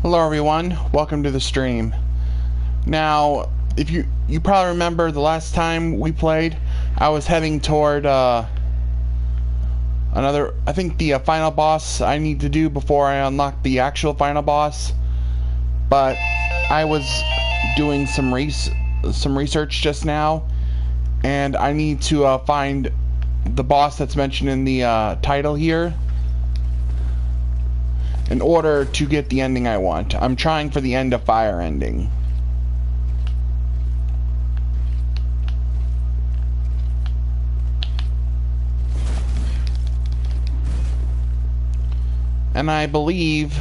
Hello everyone, welcome to the stream. Now, if you probably remember the last time we played, I was heading toward another, I think the final boss I need to do before I unlock the actual final boss. But I was doing some research just now, and I need to find the boss that's mentioned in the title here in order to get the ending I want. I'm trying for the end of fire ending. And I believe,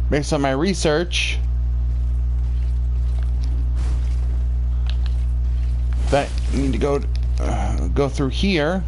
based on my research, that I need to go through here.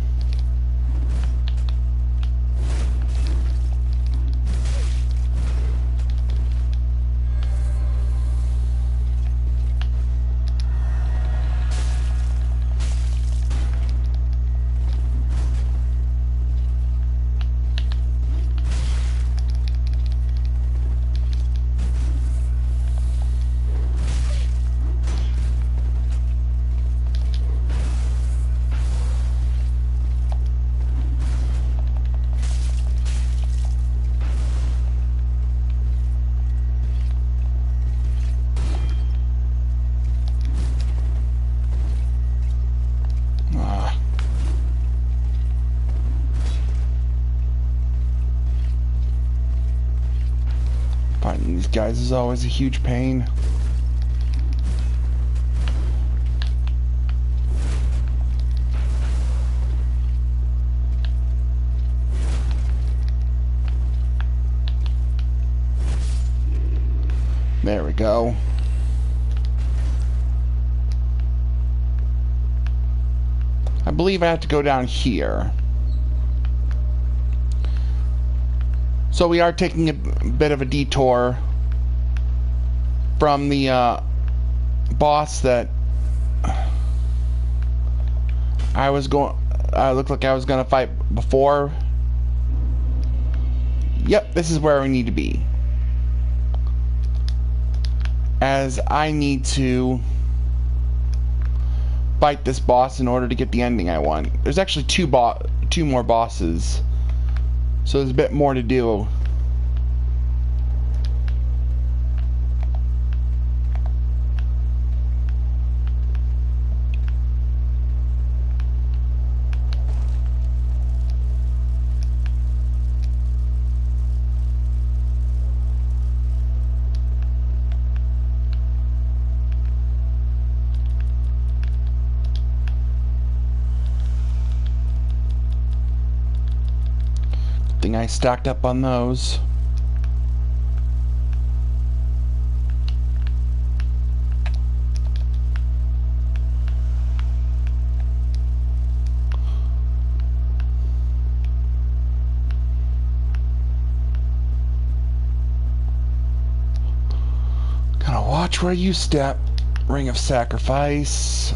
Finding these guys is always a huge pain. There we go. I believe I have to go down here. So we are taking a bit of a detour from the boss that I was going. Looked like I was gonna fight before. Yep, this is where we need to be. As I need to fight this boss in order to get the ending I want. There's actually two more bosses, so there's a bit more to do. Thing I stacked up on those. Gotta watch where you step. Ring of Sacrifice.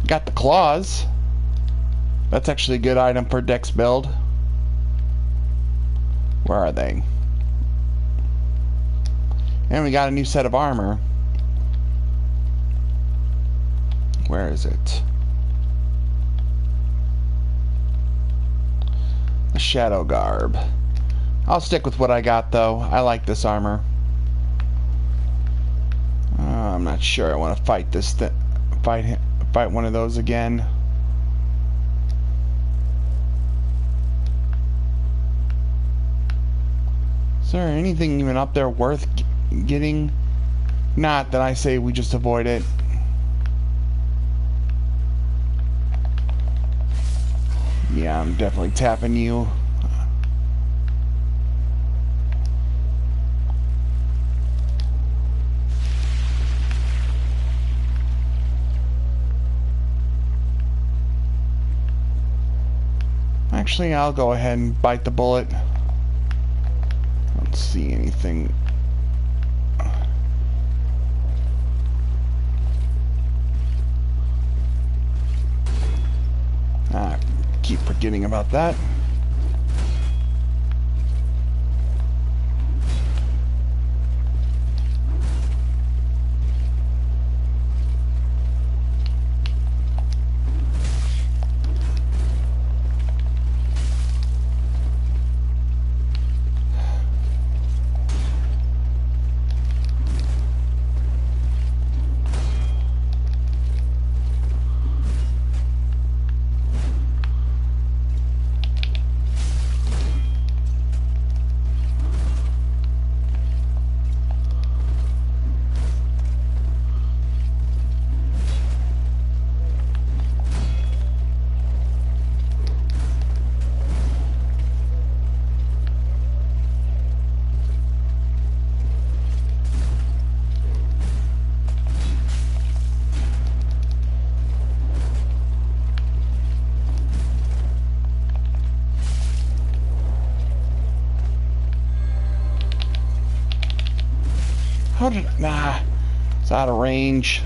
Got the claws. That's actually a good item for Dex build. Where are they? And we got a new set of armor. Where is it? The Shadow Garb. I'll stick with what I got though. I like this armor. I'm not sure I want to fight this fight one of those again. Is there anything even up there worth getting? Not that I say we just avoid it. Yeah, I'm definitely tapping you. Actually, I'll go ahead and bite the bullet. I don't see anything. I keep forgetting about that. How did... Nah. It's out of range.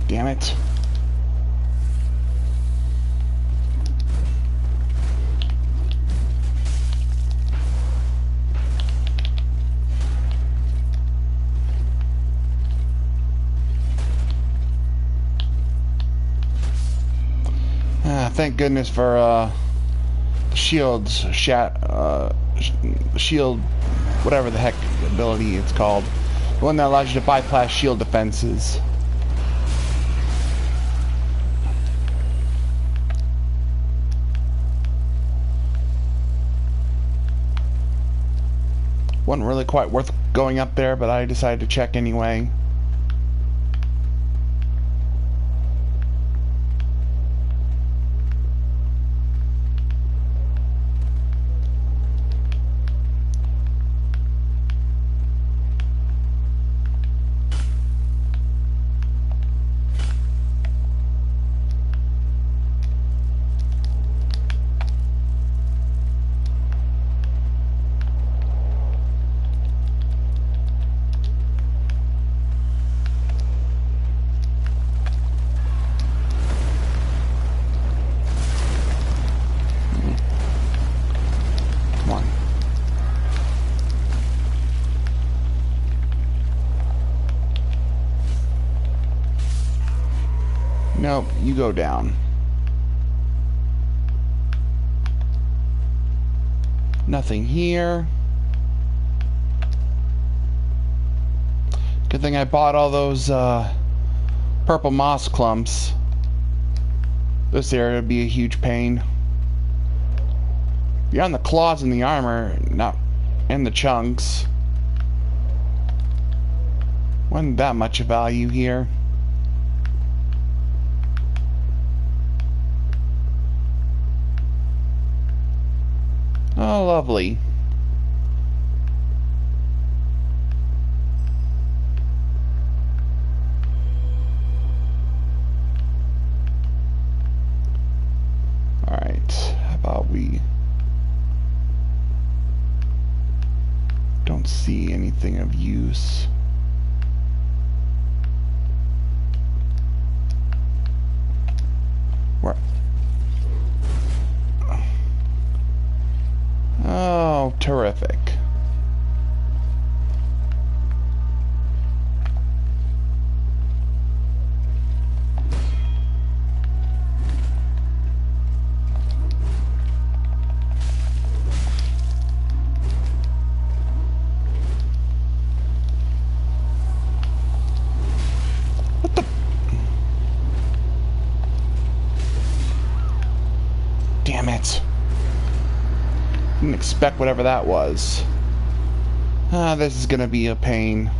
Damn it. Thank goodness for the shield's shield, whatever the heck ability it's called, the one that allows you to bypass shield defenses. Wasn't really quite worth going up there, but I decided to check anyway. Nope, you go down. Nothing here. Good thing I bought all those purple moss clumps. This area would be a huge pain. Beyond the claws and the armor, not and the chunks. Wasn't that much of value here. Oh, lovely. Alright, how about we don't see anything of use. Where? Oh, terrific. What the? Damn it. Didn't expect whatever that was. This is gonna be a pain.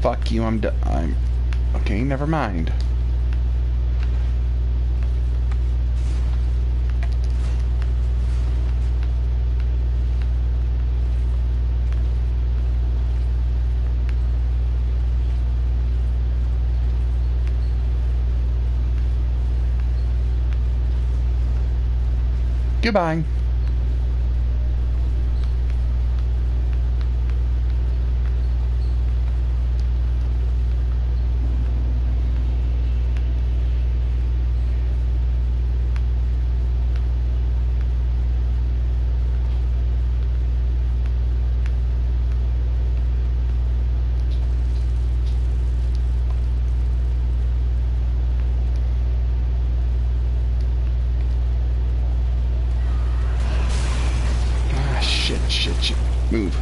Fuck you, I'm okay, never mind. Goodbye. Shit. Move.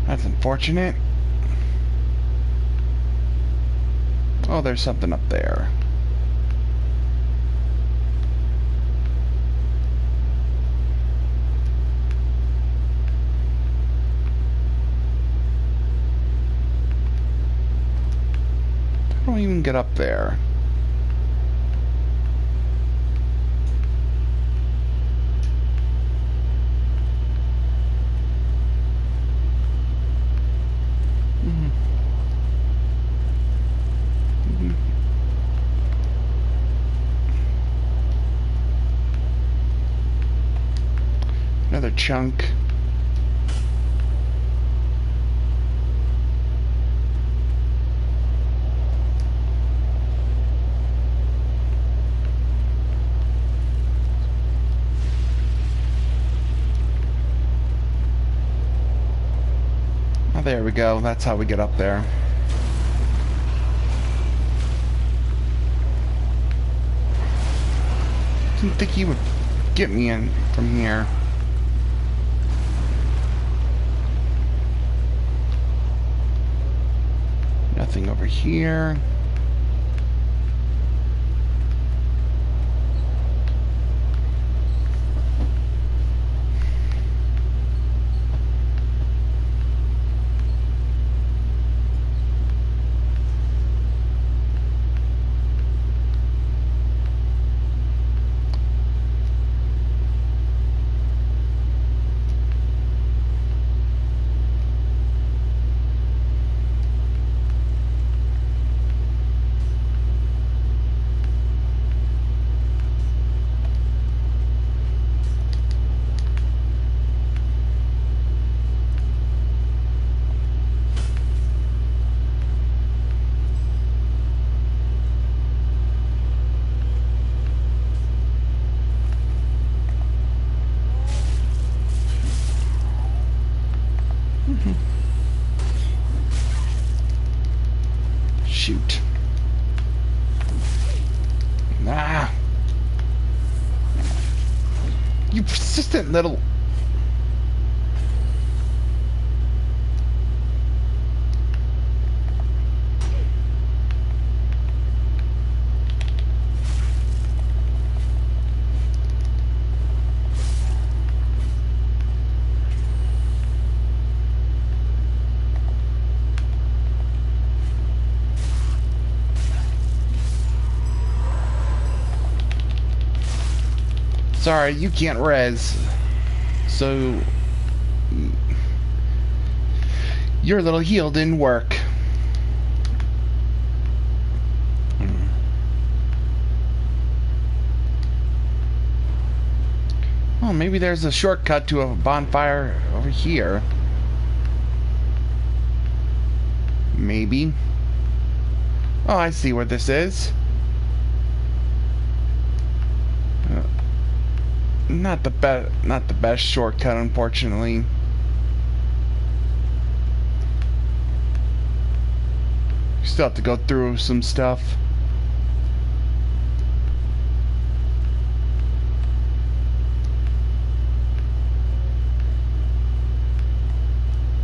That's unfortunate. Oh, there's something up there. I don't even get up there. Another chunk. Oh, there we go. That's how we get up there. Didn't think he would get me in from here. Nothing over here. Shoot. Ah. You persistent little... Sorry, you can't res. So... your little heal didn't work. Oh, maybe there's a shortcut to a bonfire over here. Maybe. Oh, I see where this is. Not the best shortcut, unfortunately. Still have to go through some stuff.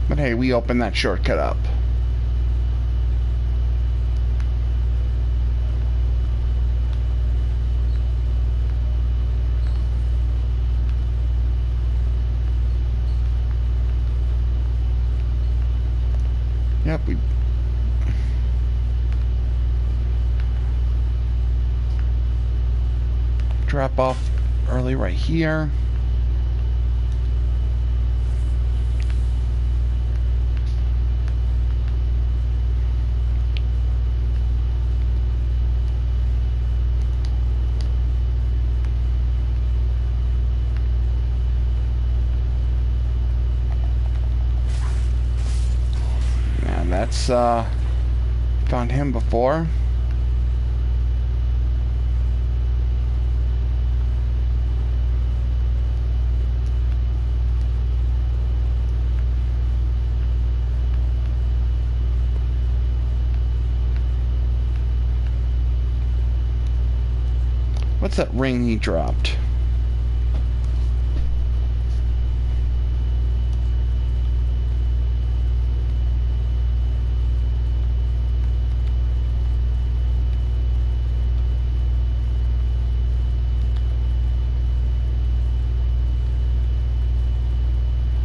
But hey, we opened that shortcut up. Yep, we... drop off early right here. And that's found him before. What's that ring he dropped?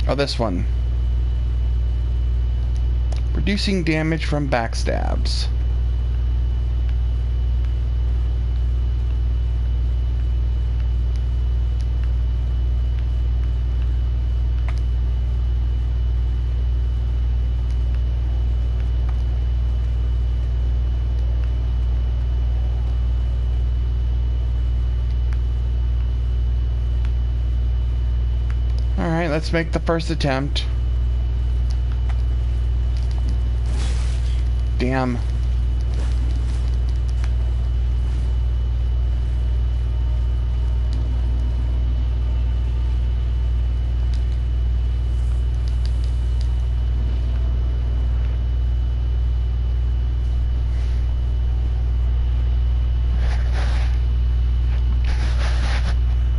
Oh, this one. Reducing damage from backstabs. Alright, let's make the first attempt. Damn.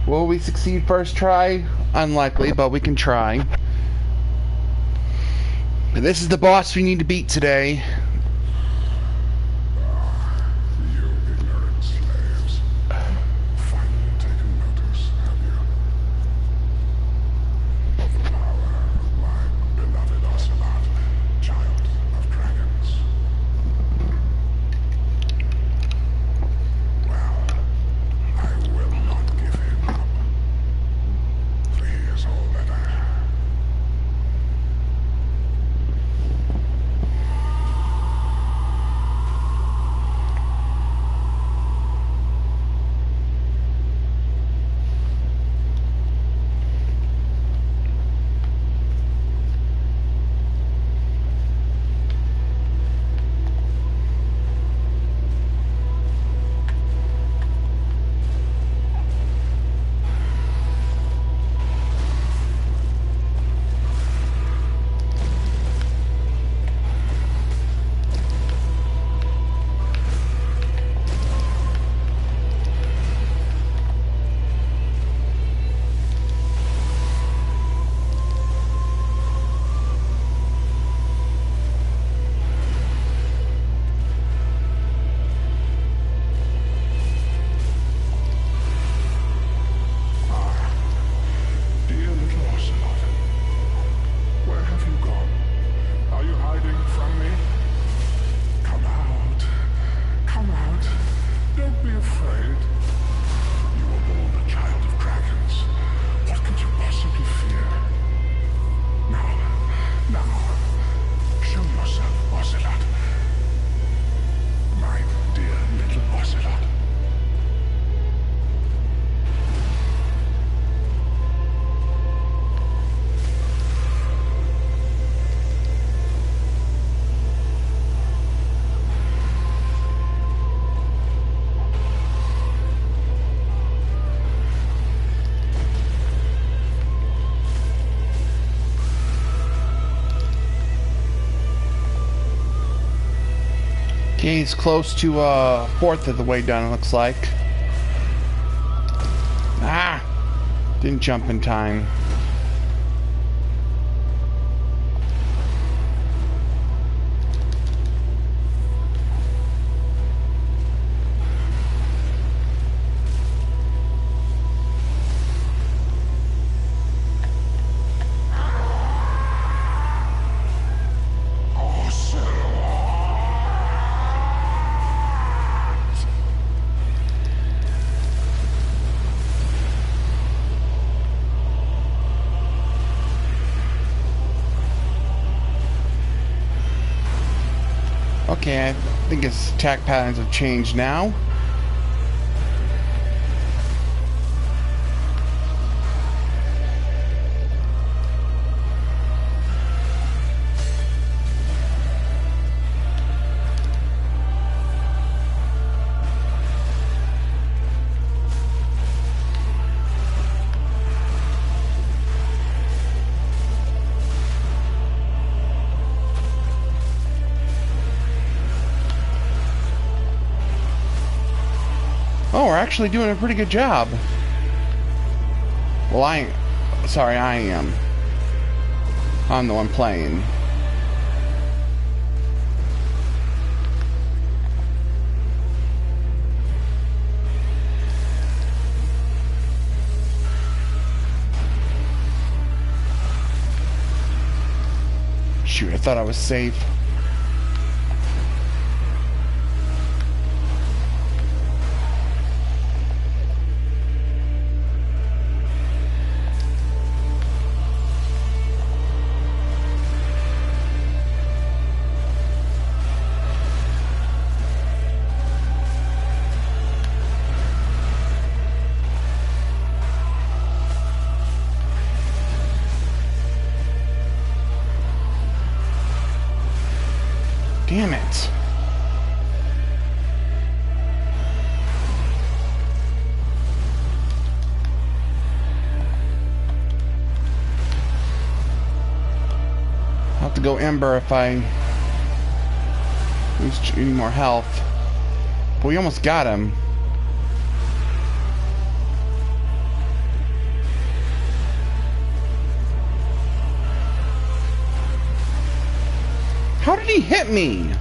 Will we succeed first try? Unlikely, but we can try. But this is the boss we need to beat today. You ignorant slaves. Finally taken notice, have you? Of the power of my beloved Ocelot, child of dragons. Well, I will not give him up. For he is all that I have. Okay, he's close to a fourth of the way done, it looks like. Ah! Didn't jump in time. Okay, I think his attack patterns have changed now. Oh, we're actually doing a pretty good job. Well, I am. I'm the one playing. Shoot, I thought I was safe. Damn it. I'll have to go Ember if I lose any more health. But we almost got him. How did he hit me?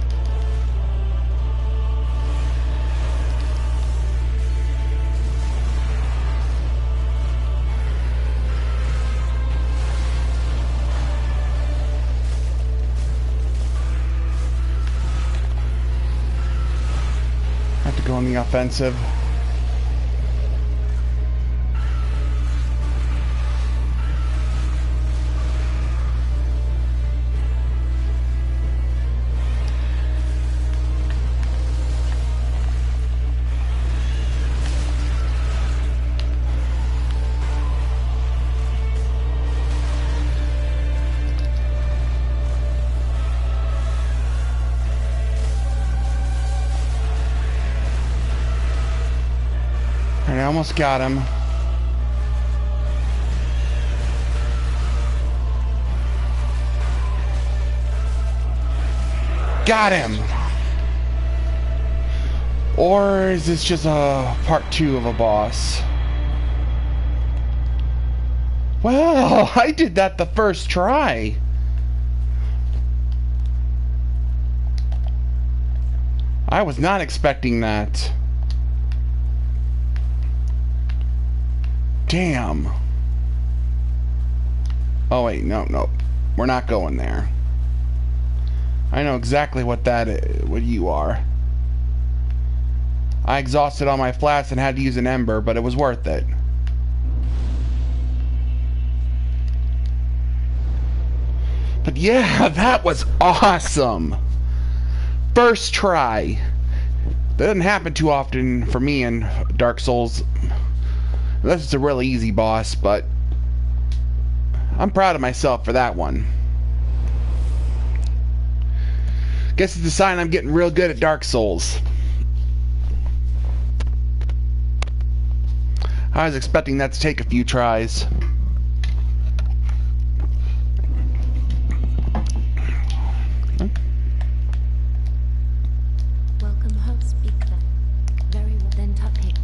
I have to go on the offensive. I almost got him. Got him! Or is this just a part 2 of a boss? Well, I did that the first try. I was not expecting that. Damn. Oh wait, no. We're not going there. I know exactly what what you are. I exhausted all my flats and had to use an ember, but it was worth it. But yeah, that was awesome. First try. That doesn't happen too often for me in Dark Souls. This is a really easy boss, but I'm proud of myself for that one. Guess it's a sign I'm getting real good at Dark Souls. I was expecting that to take a few tries. Kentucky.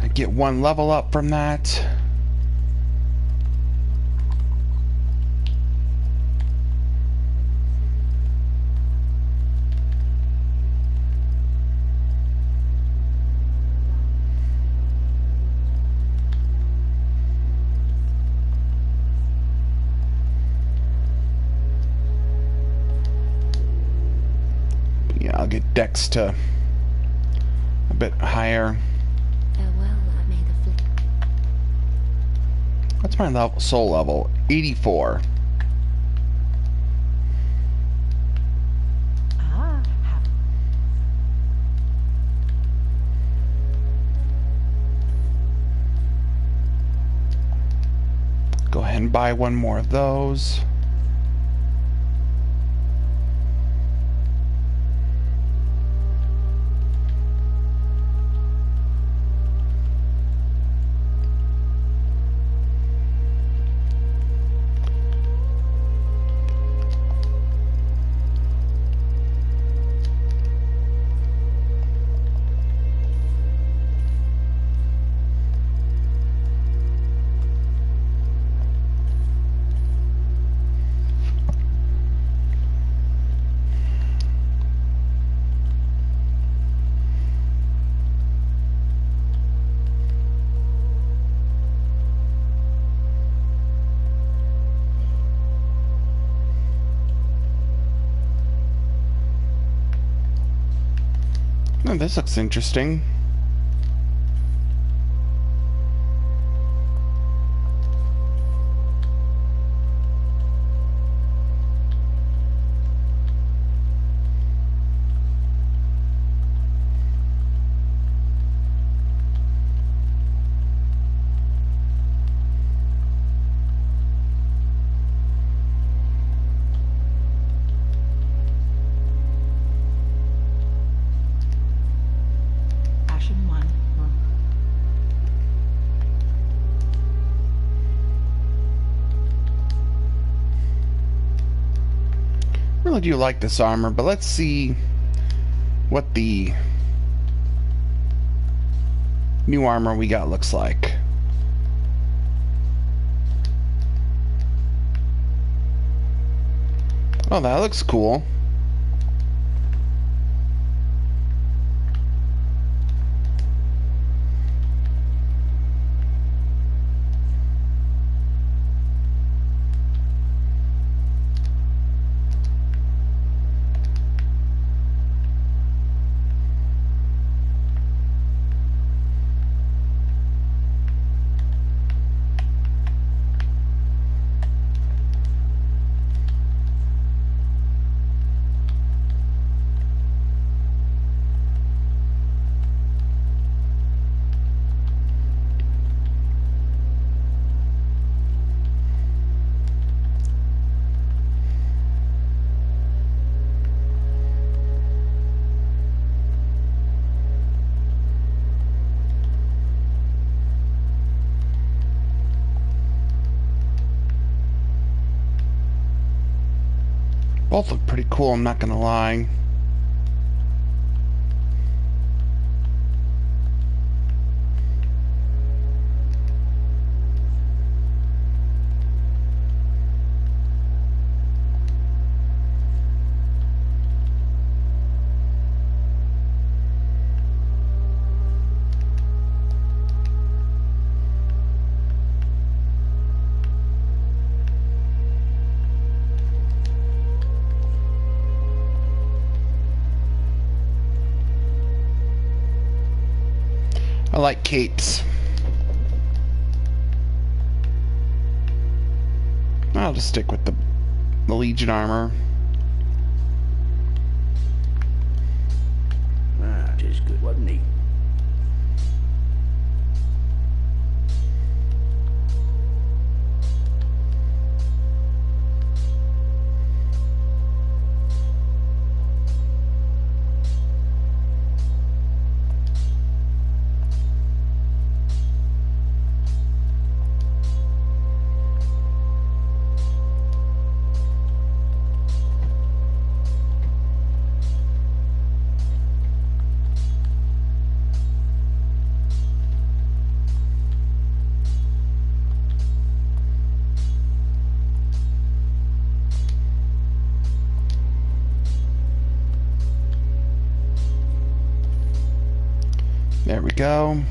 I get 1 level up from that. Yeah, I'll get Dex to a bit higher. Farewell, I made a flick. What's my level, soul level? 84. Ah, have Go ahead and buy 1 more of those. Oh, this looks interesting. Ashen one. Really do like this armor, but let's see what the new armor we got looks like. Oh, that looks cool. Both look pretty cool, I'm not gonna lie. I like capes. I'll just stick with the Legion armor. Ah, 'tis good, wasn't he? There we go.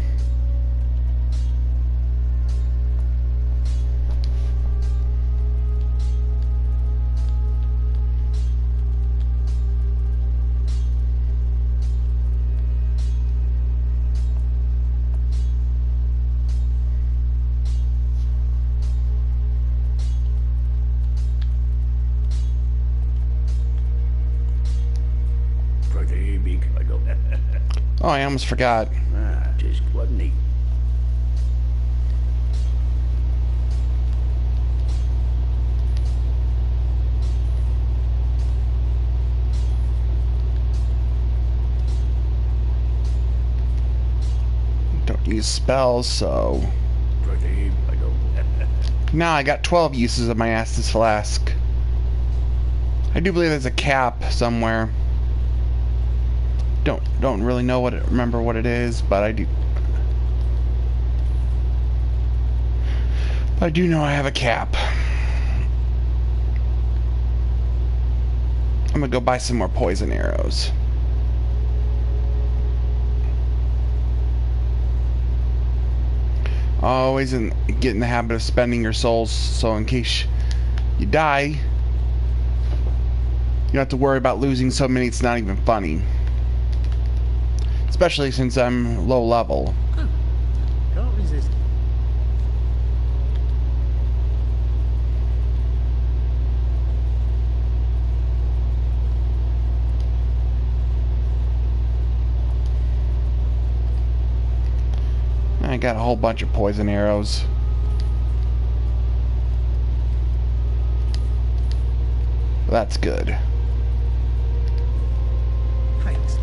Pretty big, I go. Oh, I almost forgot. Just wasn't he? Don't use spells, so... Pretty, I go. Now I got 12 uses of my Estus Flask. I do believe there's a cap somewhere. Don't really know remember what it is, but I do. I do know I have a cap. I'm gonna go buy some more poison arrows. Always get in the habit of spending your souls, so in case you die, you don't have to worry about losing so many it's not even funny. Especially since I'm low level. Can't resist. I got a whole bunch of poison arrows. That's good. Thanks.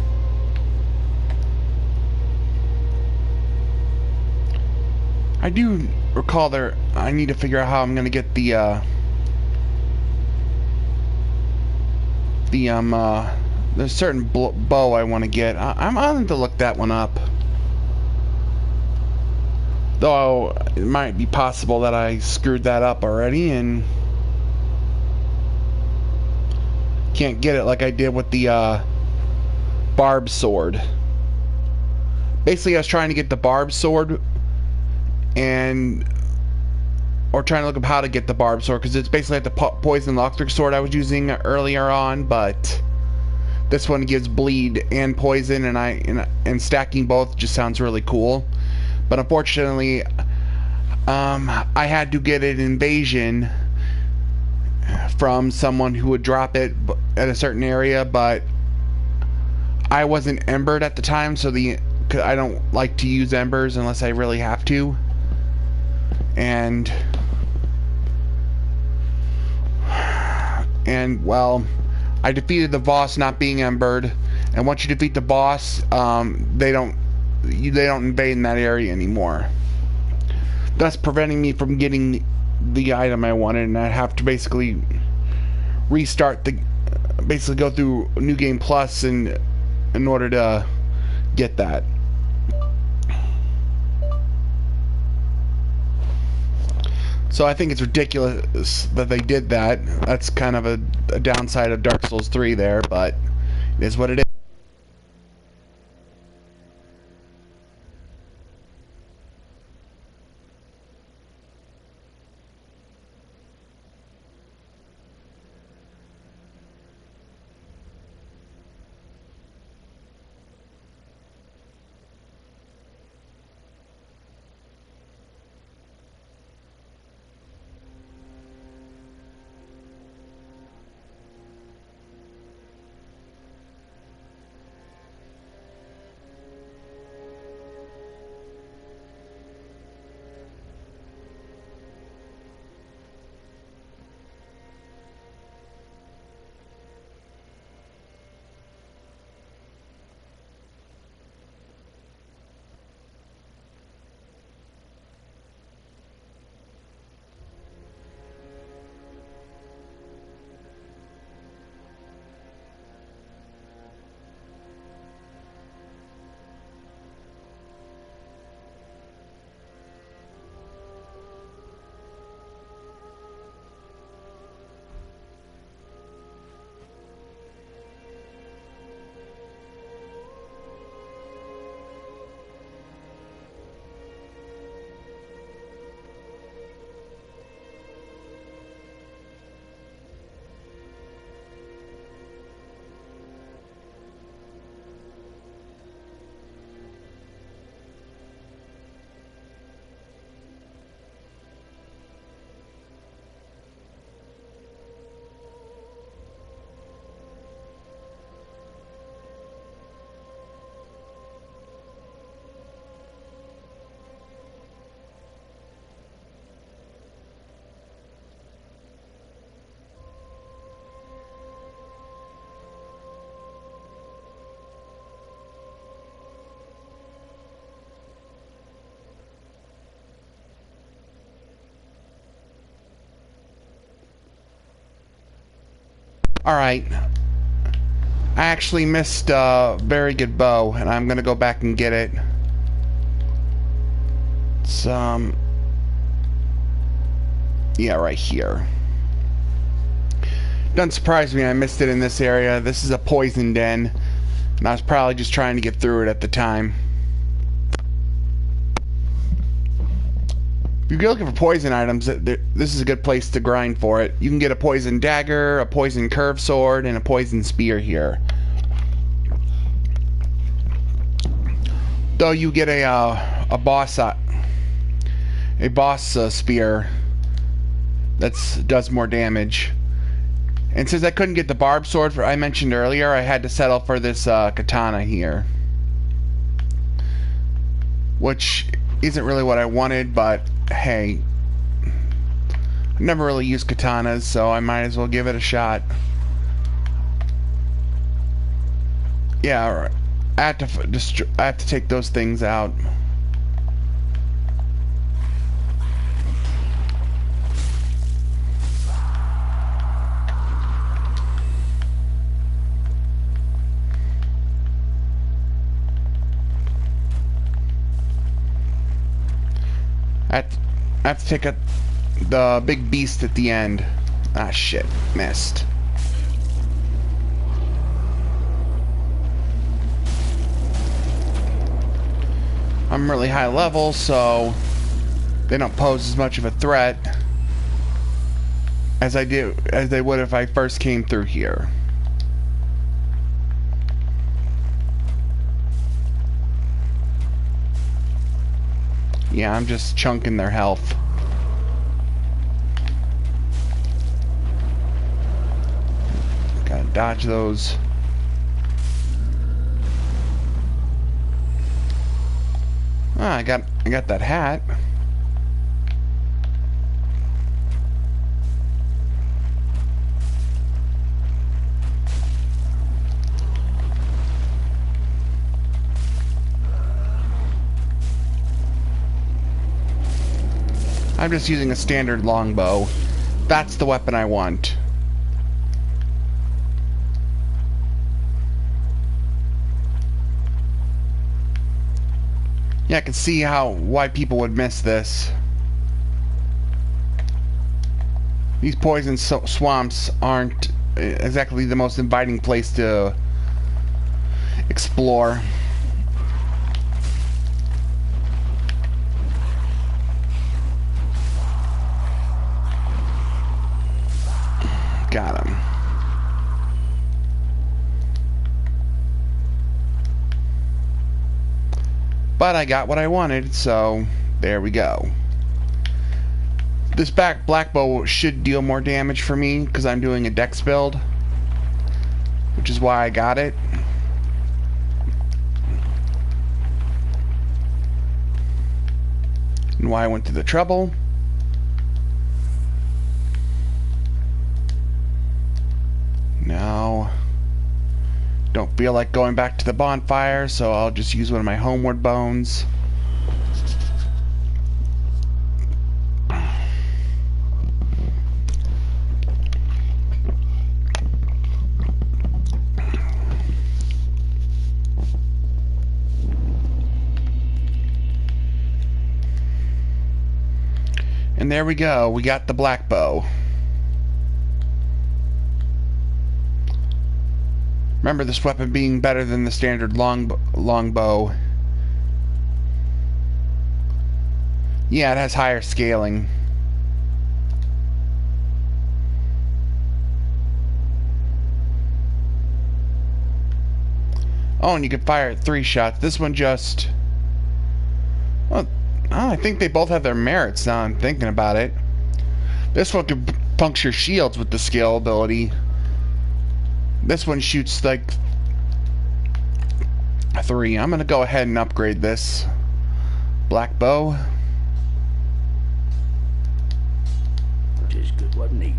I do recall I need to figure out how I'm gonna get there's a certain bow I want to get. I'm going to look that one up. Though it might be possible that I screwed that up already and can't get it like I did with the barbed sword. Basically, I was trying to get the barbed sword or trying to look up how to get the barbed sword, because it's basically like the poison electric sword I was using earlier on, but this one gives bleed and poison, and stacking both just sounds really cool. But unfortunately, I had to get an invasion from someone who would drop it at a certain area, but I wasn't embered at the time, so I don't like to use embers unless I really have to. And well, I defeated the boss not being embered, and once you defeat the boss, they don't invade in that area anymore, thus preventing me from getting the item I wanted, and I have to basically restart basically go through New Game Plus in order to get that. So I think it's ridiculous that they did that. That's kind of a downside of Dark Souls 3 there, but it is what it is. Alright. I actually missed a very good bow, and I'm gonna go back and get it. It's, yeah, right here. Doesn't surprise me I missed it in this area. This is a poison den, and I was probably just trying to get through it at the time. If you're looking for poison items, this is a good place to grind for it. You can get a poison dagger, a poison curved sword, and a poison spear here. Though you get a boss spear that does more damage. And since I couldn't get the barbed sword I mentioned earlier, I had to settle for this katana here, which isn't really what I wanted, but hey, I've never really used katanas, so I might as well give it a shot. Yeah, I have to take those things out. I have to take the big beast at the end. Ah, shit. Missed. I'm really high level, so they don't pose as much of a threat as they would if I first came through here. Yeah, I'm just chunking their health. Gotta dodge those. Ah, I got that hat. I'm just using a standard longbow. That's the weapon I want. Yeah, I can see why people would miss this. These poison swamps aren't exactly the most inviting place to explore. Got him. But I got what I wanted, so there we go. This black bow should deal more damage for me because I'm doing a dex build, which is why I got it. And why I went to the trouble. Now, don't feel like going back to the bonfire, so I'll just use one of my homeward bones. And there we go, we got the black bow. Remember this weapon being better than the standard longbow. Yeah, it has higher scaling. Oh, and you can fire at 3 shots. This one just... Well, I think they both have their merits now I'm thinking about it. This one can puncture shields with the scale ability. This one shoots like 3. I'm gonna go ahead and upgrade this black bow. Just good, wasn't he?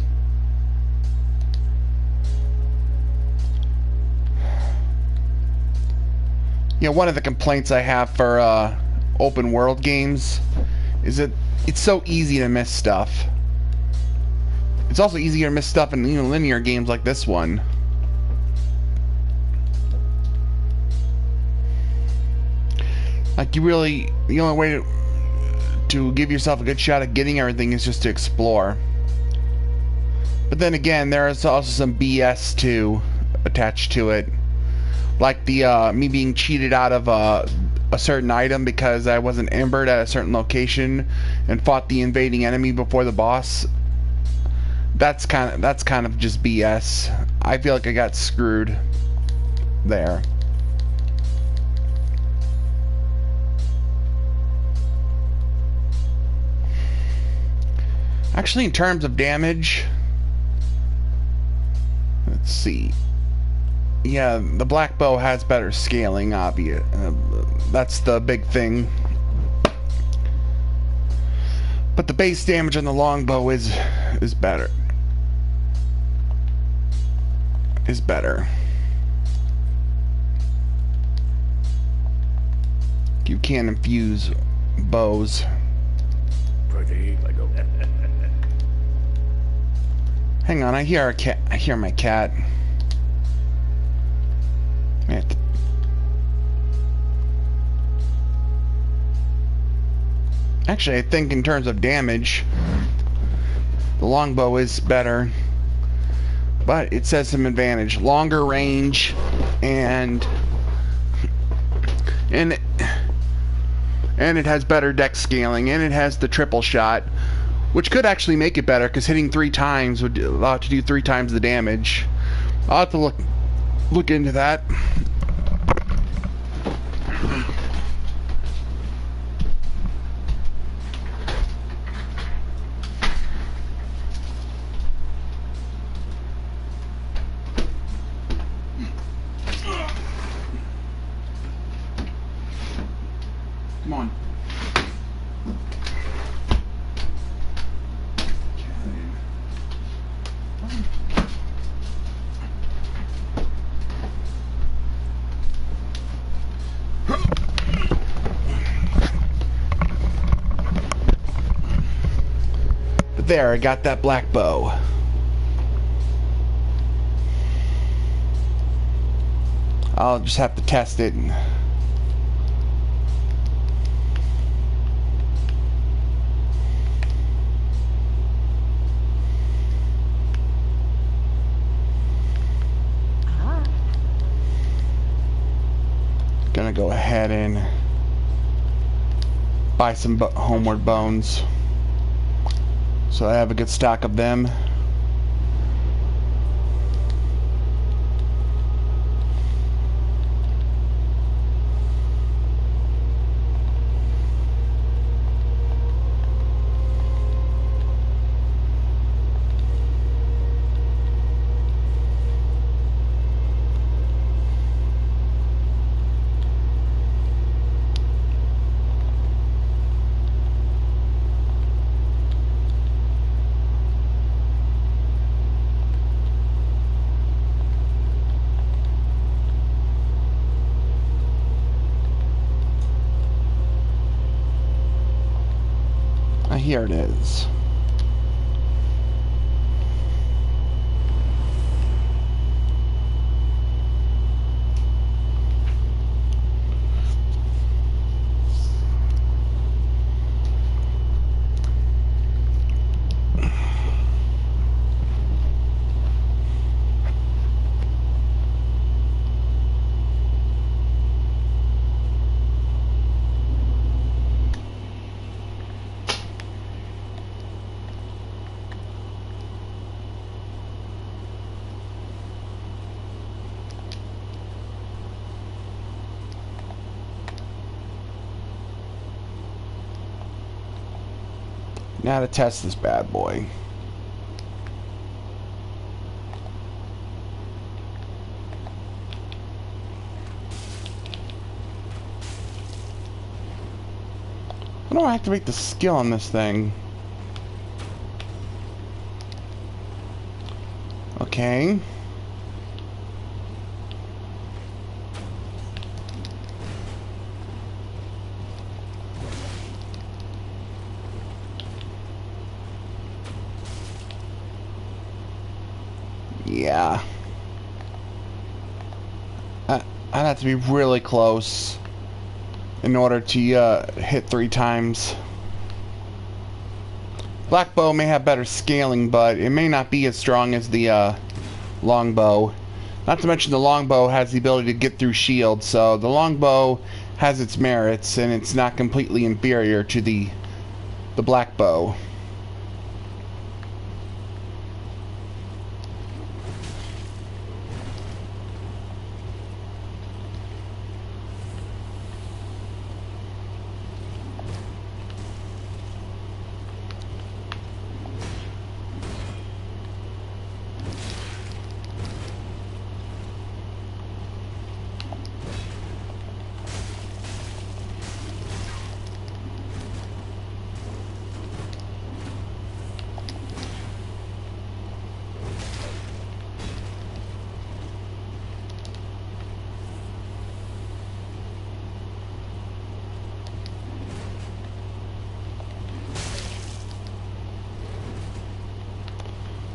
You know, one of the complaints I have for open world games is that it's so easy to miss stuff. it's also easier to miss stuff in linear games like this one. Like, you really, the only way to give yourself a good shot at getting everything is just to explore. But then again, there is also some BS too attached to it. Like the me being cheated out of a certain item because I wasn't embered at a certain location and fought the invading enemy before the boss. That's kind of just BS. I feel like I got screwed there. Actually, in terms of damage, let's see. Yeah, the black bow has better scaling, obvious. That's the big thing. But the base damage on the longbow is better. Is better. You can infuse bows. Pretty like a Hang on, I hear a cat. I hear my cat. Actually, I think in terms of damage, the longbow is better. But it says some advantage. Longer range and it has better dex scaling, and it has the triple shot, which could actually make it better, because hitting 3 times would allow it to do 3 times the damage. I'll have to look into that. Come on. But there, I got that black bow. I'll just have to test it. Gonna go ahead and buy some homeward bones, so I have a good stock of them. Here it is. Now to test this bad boy. How do I activate the skill on this thing? Okay. Yeah. I'd have to be really close in order to hit 3 times. Black bow may have better scaling, but it may not be as strong as the longbow. Not to mention the longbow has the ability to get through shields, so the longbow has its merits, and it's not completely inferior to the black bow.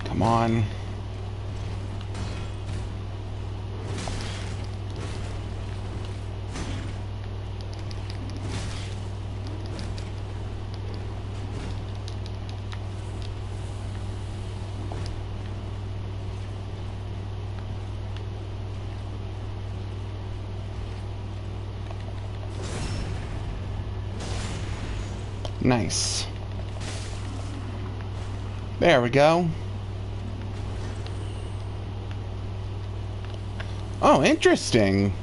Come on. Nice. There we go. Oh, interesting.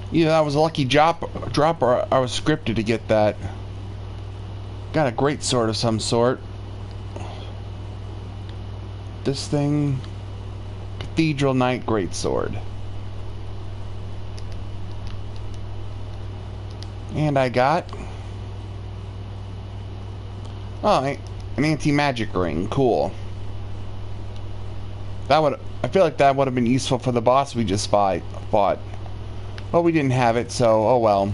Yeah, that was a lucky drop, or I was scripted to get that. Got a great sword of some sort. This thing... Cathedral Knight Greatsword. And I got... Oh, an anti-magic ring. Cool. That would... I feel like that would have been useful for the boss we just fought. But we didn't have it, so oh well.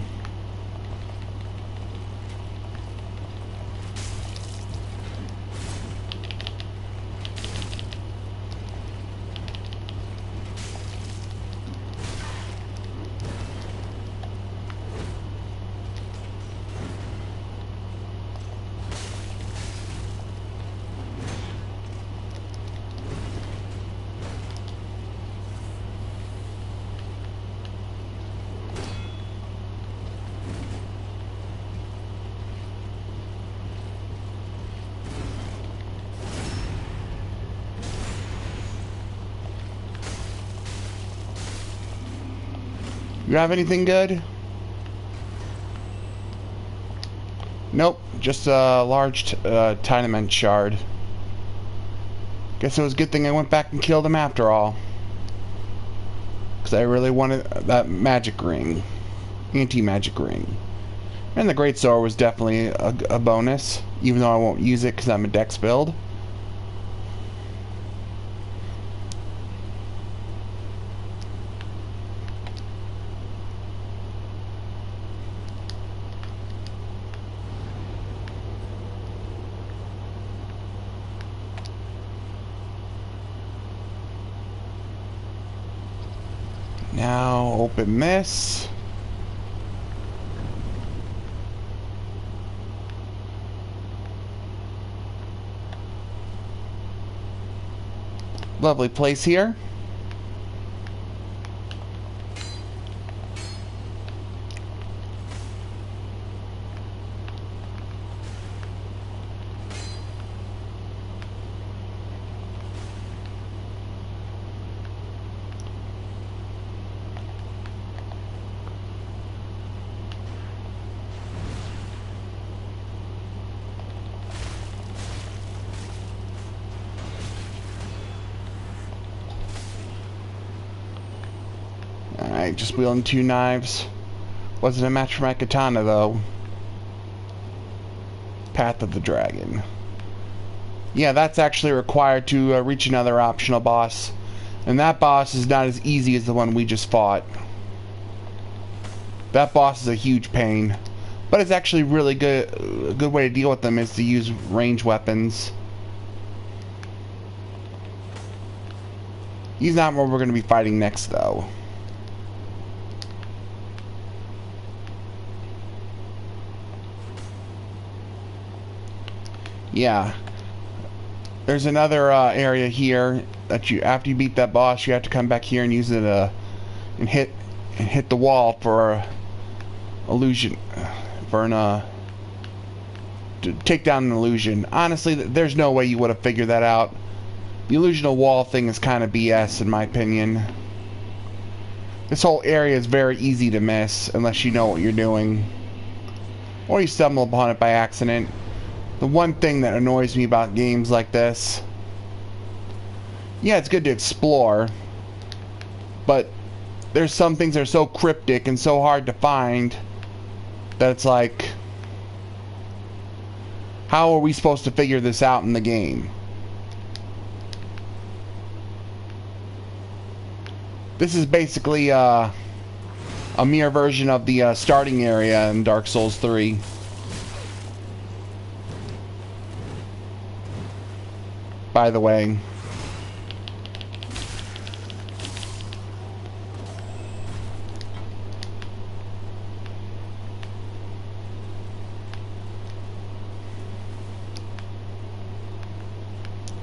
You have anything good? Nope, just a large Tynament shard. Guess it was a good thing I went back and killed him after all. Because I really wanted that magic ring. Anti-magic ring. And the Greatsword was definitely a bonus. Even though I won't use it because I'm a dex build. Now open this. Lovely place here. Alright, just wielding 2 knives. Wasn't a match for my katana, though. Path of the Dragon. Yeah, that's actually required to reach another optional boss. And that boss is not as easy as the one we just fought. That boss is a huge pain. But it's actually really good. A good way to deal with them is to use ranged weapons. He's not where we're going to be fighting next, though. Yeah. There's another area here that you, after you beat that boss, you have to come back here and use it and hit the wall for illusion, for an to take down an illusion. Honestly, there's no way you would have figured that out. The illusional wall thing is kind of BS in my opinion. This whole area is very easy to miss unless you know what you're doing, or you stumble upon it by accident. The one thing that annoys me about games like this, yeah, it's good to explore, but there's some things that are so cryptic and so hard to find that it's like, how are we supposed to figure this out in the game? This is basically a mere version of the starting area in Dark Souls 3. By the way.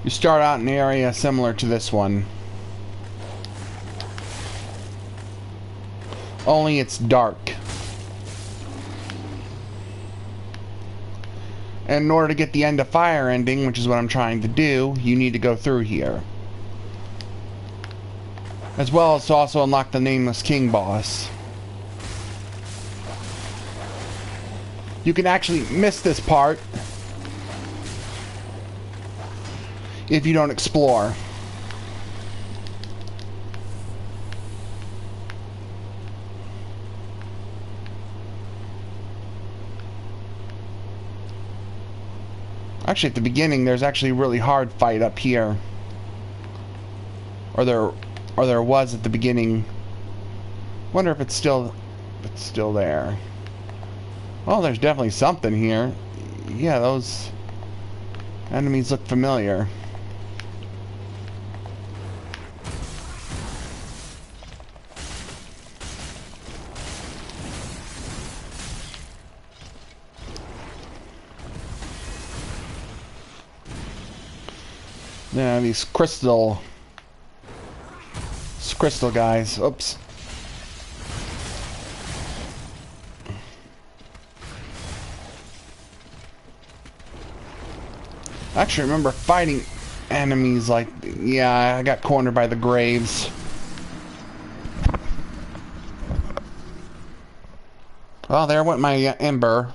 You start out in an area similar to this one. Only it's dark. And in order to get the end of fire ending, which is what I'm trying to do, you need to go through here. As well as to also unlock the Nameless King boss. You can actually miss this part if you don't explore. Actually, at the beginning, there's actually a really hard fight up here. Or there was at the beginning. Wonder if it's still there. Oh, there's definitely something here. Yeah, those enemies look familiar. Yeah, these crystal guys. Oops. I actually remember fighting enemies like... Yeah, I got cornered by the graves. Well, there went my ember.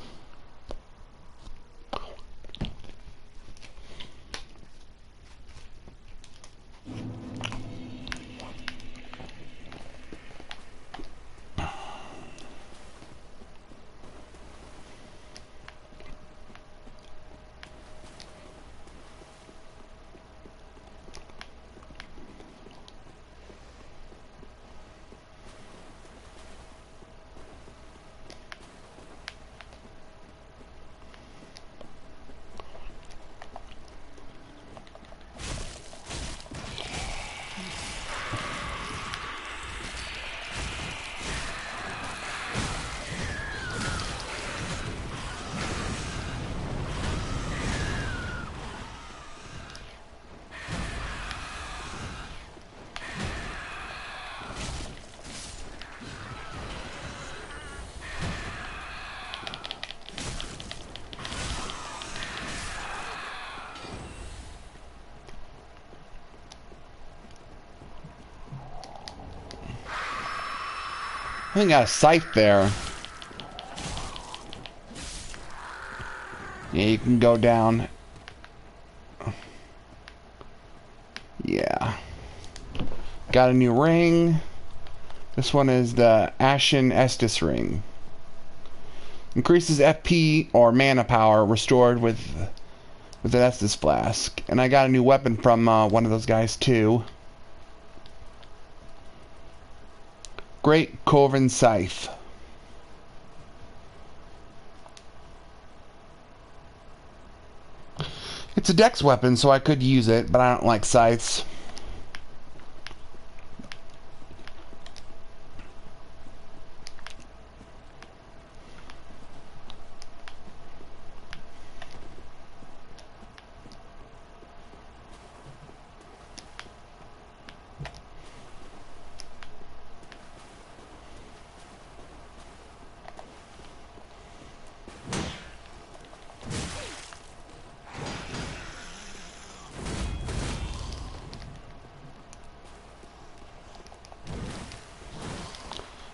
I think I got a scythe there. Yeah, you can go down. Yeah. Got a new ring. This one is the Ashen Estus ring. Increases FP or mana power restored with an Estus flask. And I got a new weapon from one of those guys too. Great Coven Scythe. It's a dex weapon, so I could use it, but I don't like scythes.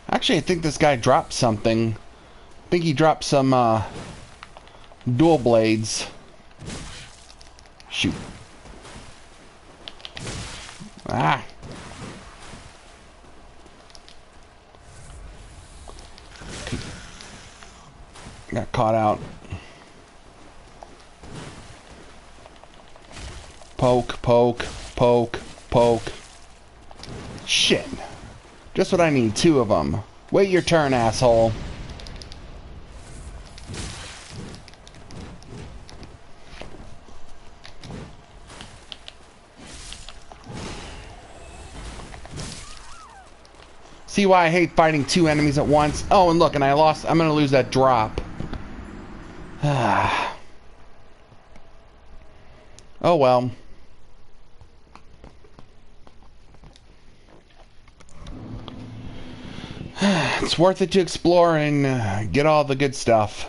Actually, I think this guy dropped something. I think he dropped some dual blades. Shoot. Ah. Got caught out. Poke, poke, poke, poke. Shit. Just what I need, 2 of them. Wait your turn, asshole. See why I hate fighting 2 enemies at once? Oh, and look, and I lost. I'm gonna lose that drop. Oh well. It's worth it to explore and get all the good stuff.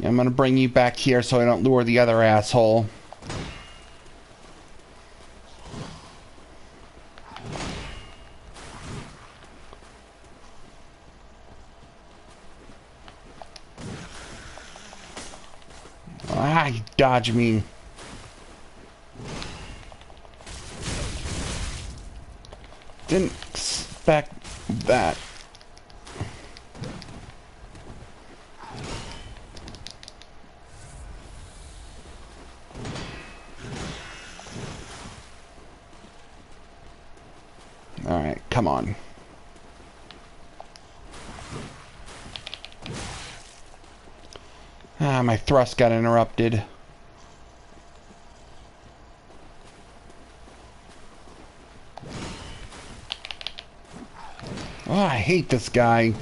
I'm gonna bring you back here so I don't lure the other asshole. Ah, you dodge me. Didn't expect that. Alright, come on. Ah, my thrust got interrupted. Oh, I hate this guy.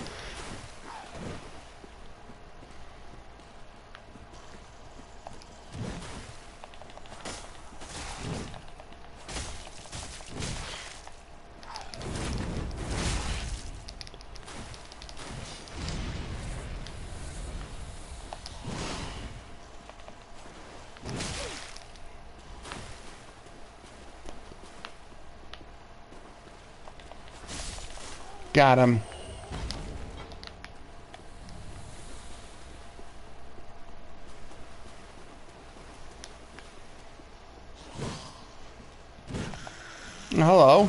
Got him. Hello.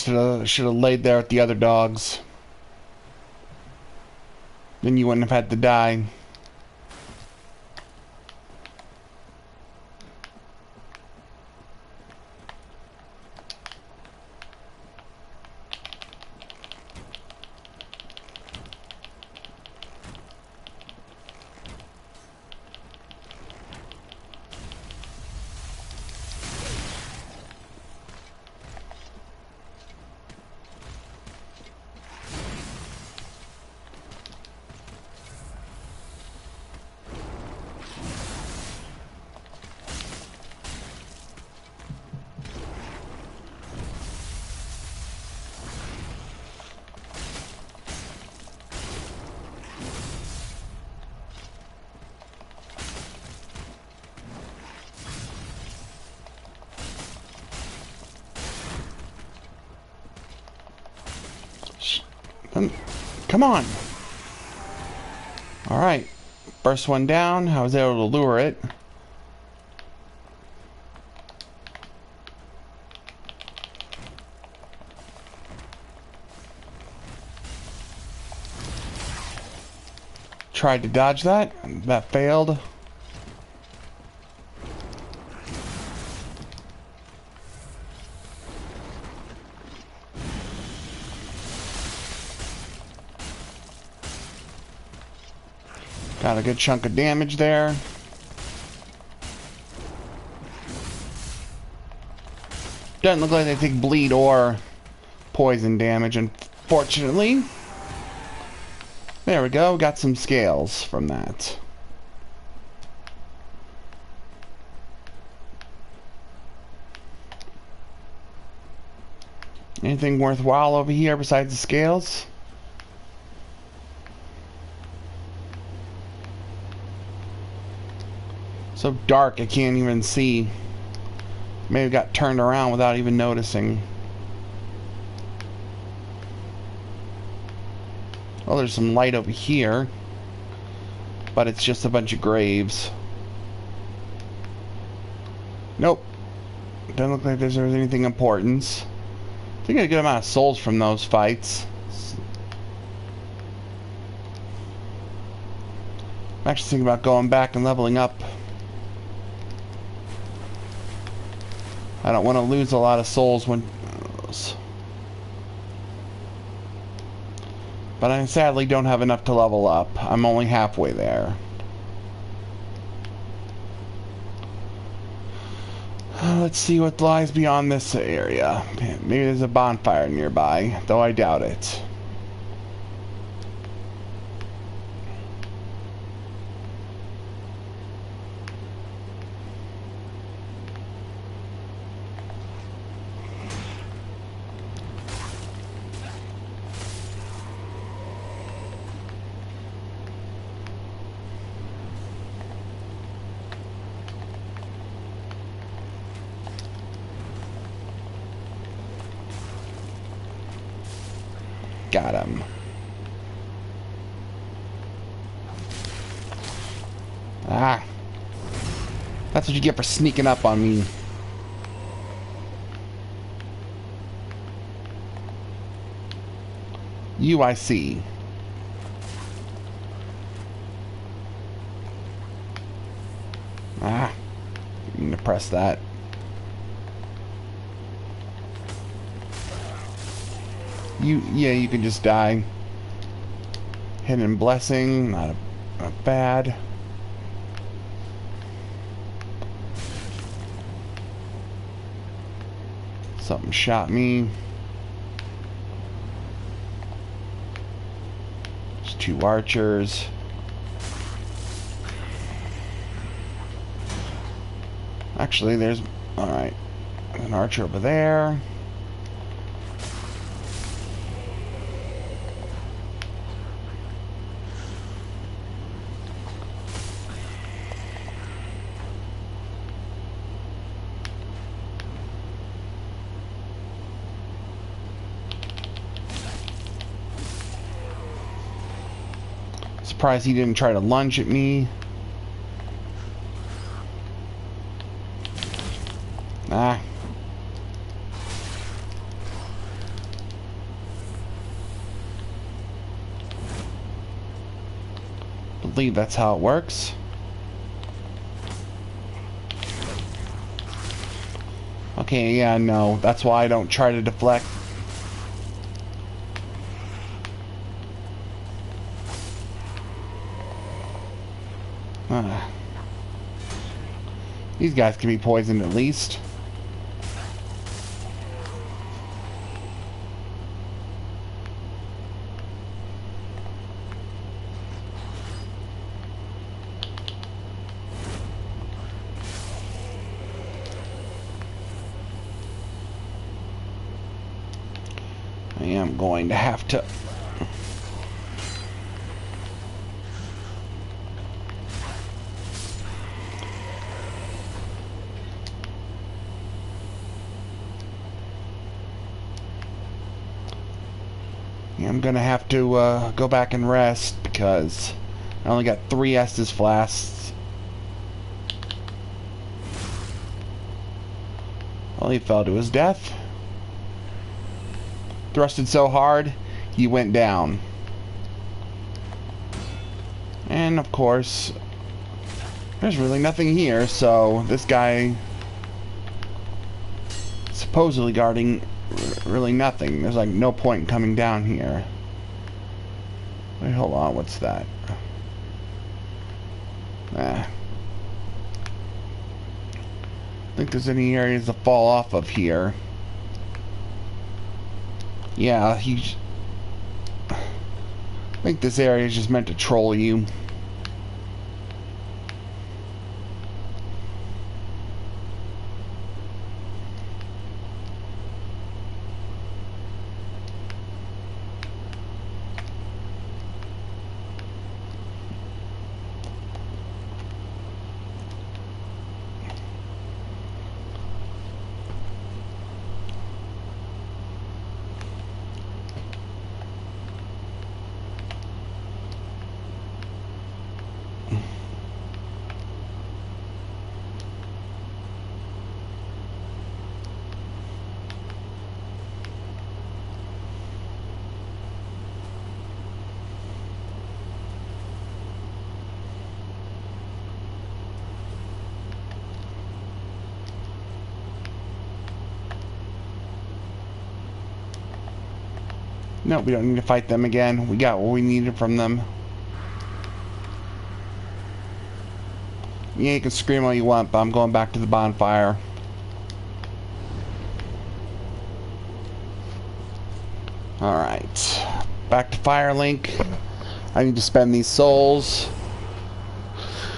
just should have laid there with the other dogs. Then you wouldn't have had to die. Come on. Alright. First one down. I was able to lure it. Tried to dodge that. That failed. Got a good chunk of damage there. Doesn't look like they take bleed or poison damage, unfortunately. There we go, got some scales from that. Anything worthwhile over here besides the scales? So dark I can't even see. May have got turned around without even noticing. Well, there's some light over here, but it's just a bunch of graves. Nope. Doesn't look like there's anything important. I think I got a good amount of souls from those fights. I'm actually thinking about going back and leveling up. I don't want to lose a lot of souls when... But I sadly don't have enough to level up. I'm only halfway there. Let's see what lies beyond this area. Maybe there's a bonfire nearby, though I doubt it. Got him. Ah. That's what you get for sneaking up on me. You, I see. Ah. I'm gonna press that. Yeah, you can just die. Hidden blessing, not bad. Something shot me. There's 2 archers. Actually, there's... Alright. An archer over there. Surprised he didn't try to lunge at me. Ah. believe that's how it works. Okay, yeah, no. That's why I don't try to deflect. These guys can be poisoned at least. I am going to have to... I'm gonna have to go back and rest because I only got 3 Estus flasks. Well, he fell to his death. Thrusted so hard, he went down. And of course, there's really nothing here, so this guy supposedly guarding really nothing. There's like no point in coming down here. Wait, hold on, what's that? I think there's any areas to fall off of here. Yeah, I think this area is just meant to troll you. No, we don't need to fight them again. We got what we needed from them. Yeah, you can scream all you want, but I'm going back to the bonfire. Alright. Back to Firelink. I need to spend these souls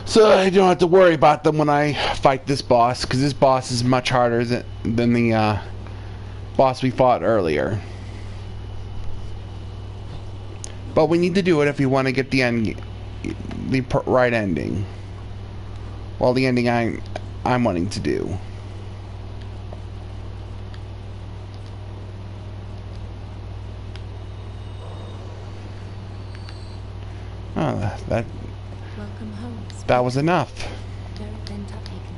so I don't have to worry about them when I fight this boss, because this boss is much harder than the boss we fought earlier. But we need to do it if we want to get the right ending. Well, the ending I'm wanting to do. Oh, Welcome home. that was enough. Very bent up, Hagen.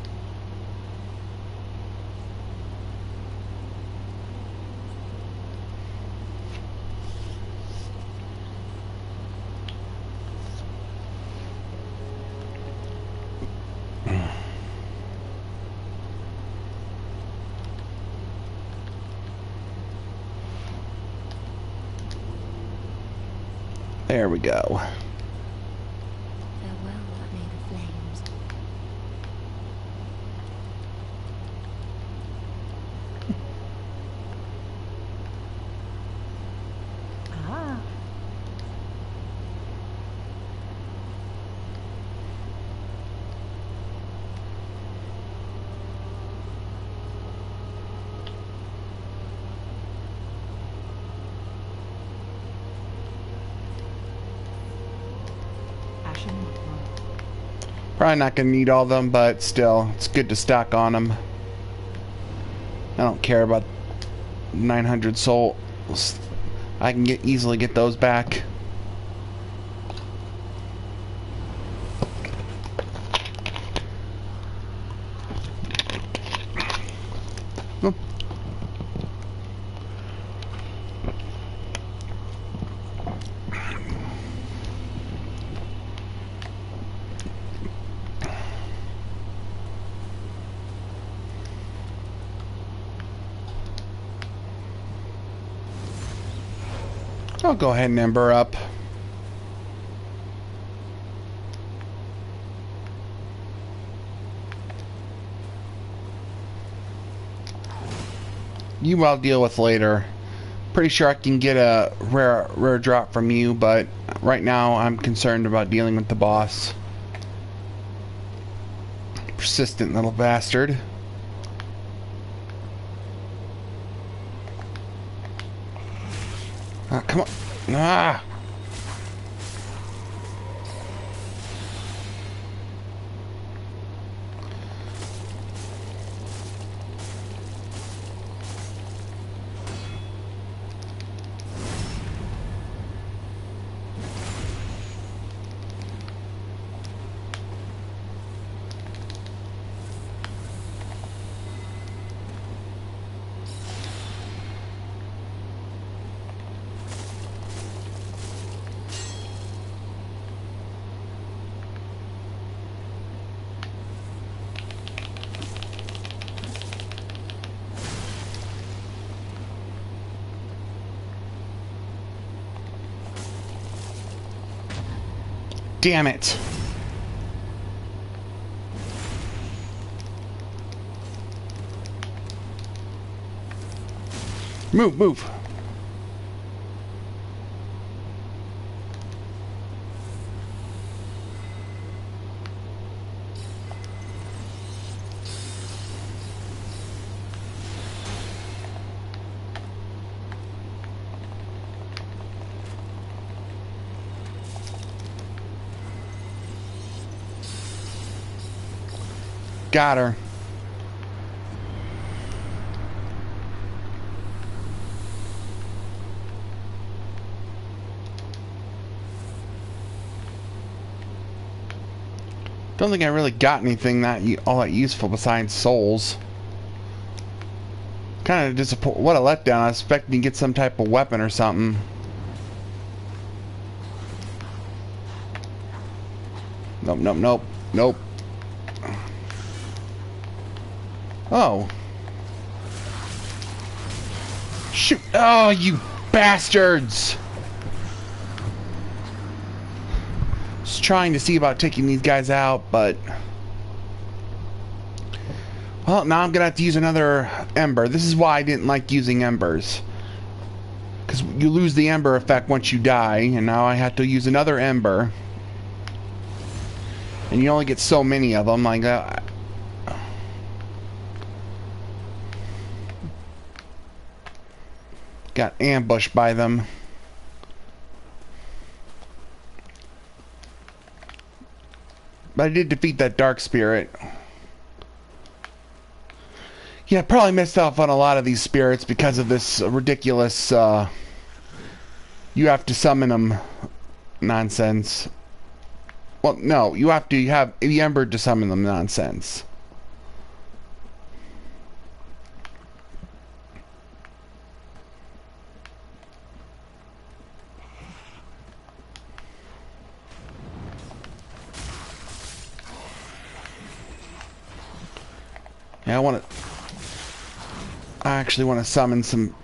There we go. Farewell, Maid of Flames. Ah. Ashen Woodmore. Probably not going to need all of them, but still, it's good to stock on them. I don't care about 900 souls. I can easily get those back. Oh. I'll go ahead and ember up. You I'll deal with later. Pretty sure I can get a rare drop from you, but right now I'm concerned about dealing with the boss. Persistent little bastard. Ah, come on. Ah! Damn it. Move, move. Got her. Don't think I really got anything all that useful besides souls. Kind of disappointed. What a letdown. I was expecting to get some type of weapon or something. Nope, nope, nope, nope. Oh. Shoot. Oh, you bastards! Just trying to see about taking these guys out, but... Well, now I'm gonna have to use another ember. This is why I didn't like using embers. Because you lose the ember effect once you die, and now I have to use another ember. And you only get so many of them, like that. Got ambushed by them. But I did defeat that dark spirit. Yeah, I probably missed off on a lot of these spirits because of this ridiculous, you have to summon them nonsense. Well, no, you have to have the ember to summon them nonsense. Yeah, I actually want to summon some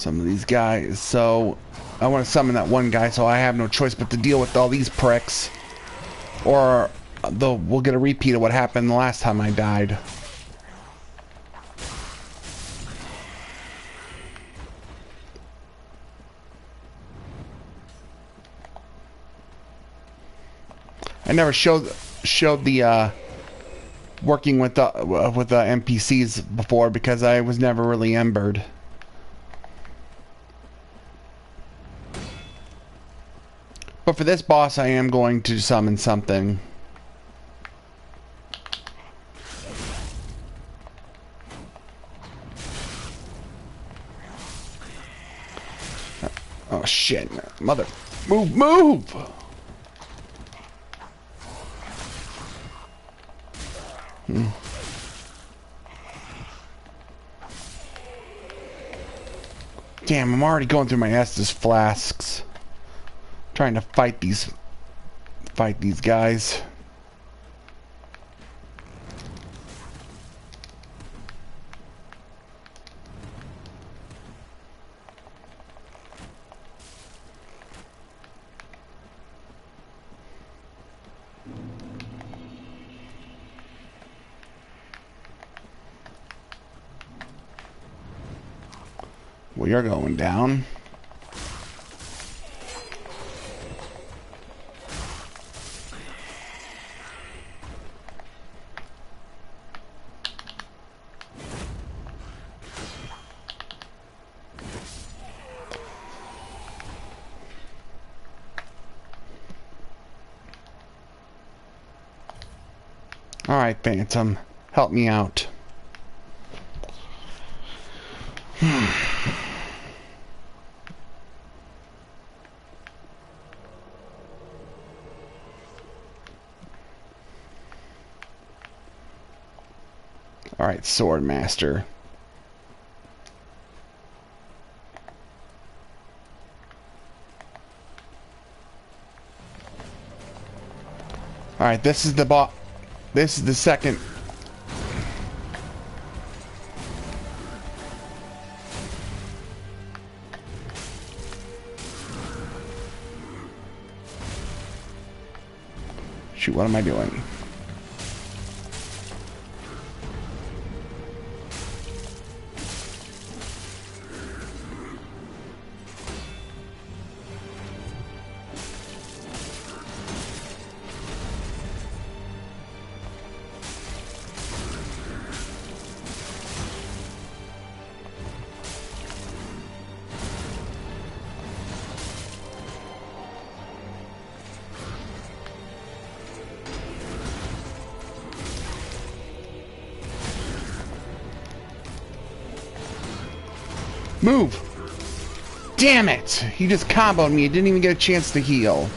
of these guys. So I want to summon that one guy, so I have no choice but to deal with all these pricks, or we'll get a repeat of what happened the last time I died. I never showed the working with the NPCs before because I was never really embered. But for this boss, I am going to summon something. Oh shit, mother! Move, move! Damn, I'm already going through my Estus flasks. Trying to fight these guys. you're going down. Alright, Phantom. Help me out. Alright, Sword Master. Alright, this is the boss. This is the second. Shoot, what am I doing? Move! Damn it! He just comboed me. He didn't even get a chance to heal.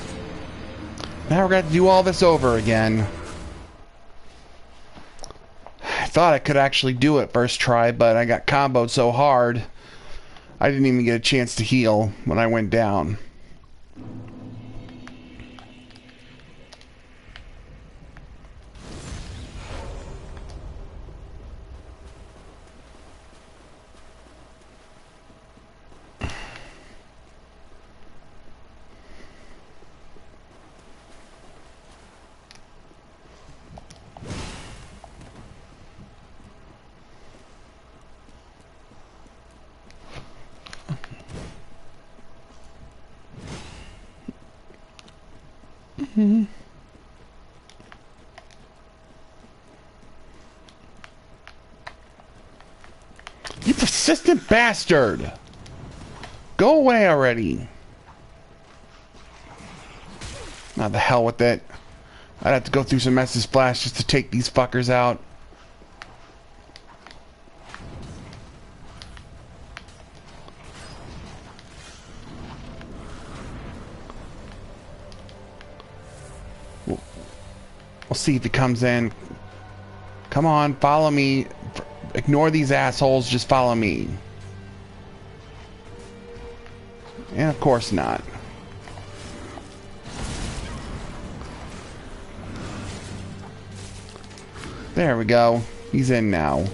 Now we're going to do all this over again. I thought I could actually do it first try, but I got comboed so hard, I didn't even get a chance to heal when I went down. You persistent bastard! Go away already! Not the hell with it. I'd have to go through some Estus Splash just to take these fuckers out. We'll see if he comes in. Come on, follow me. Ignore these assholes, just follow me. And of course not. There we go. He's in now.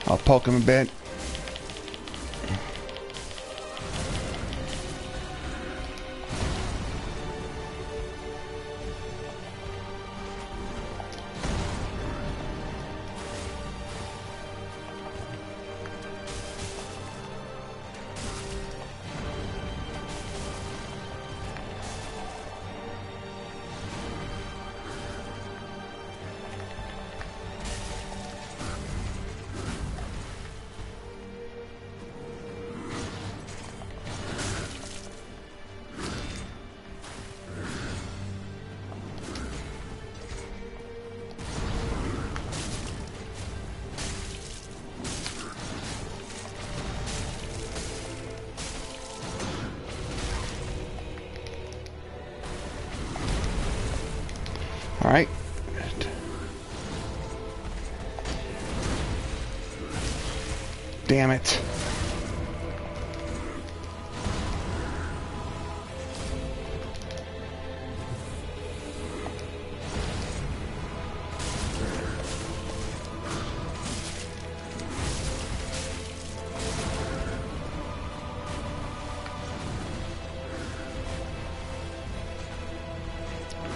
I'll poke him a bit. Damn it.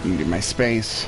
Get my space.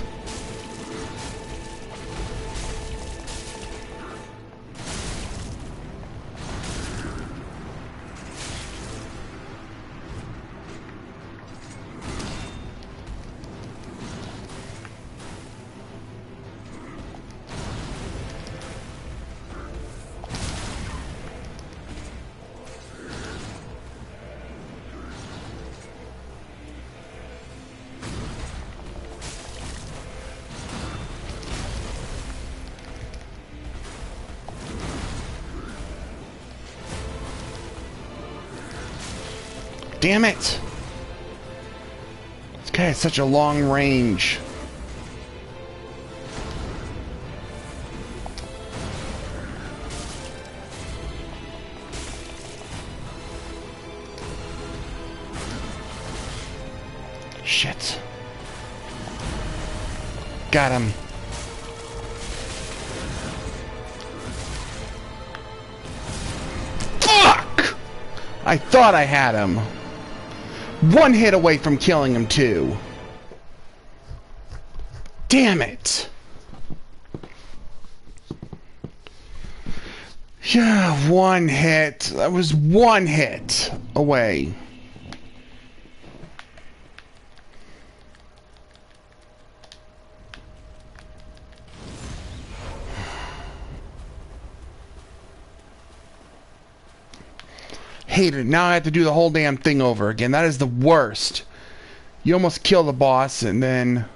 Damn it! This guy has such a long range. Shit. Got him. Fuck! I thought I had him. One hit away from killing him, too. Damn it. Yeah, one hit. That was one hit away. Hate it. Now I have to do the whole damn thing over again. That is the worst. You almost kill the boss and then...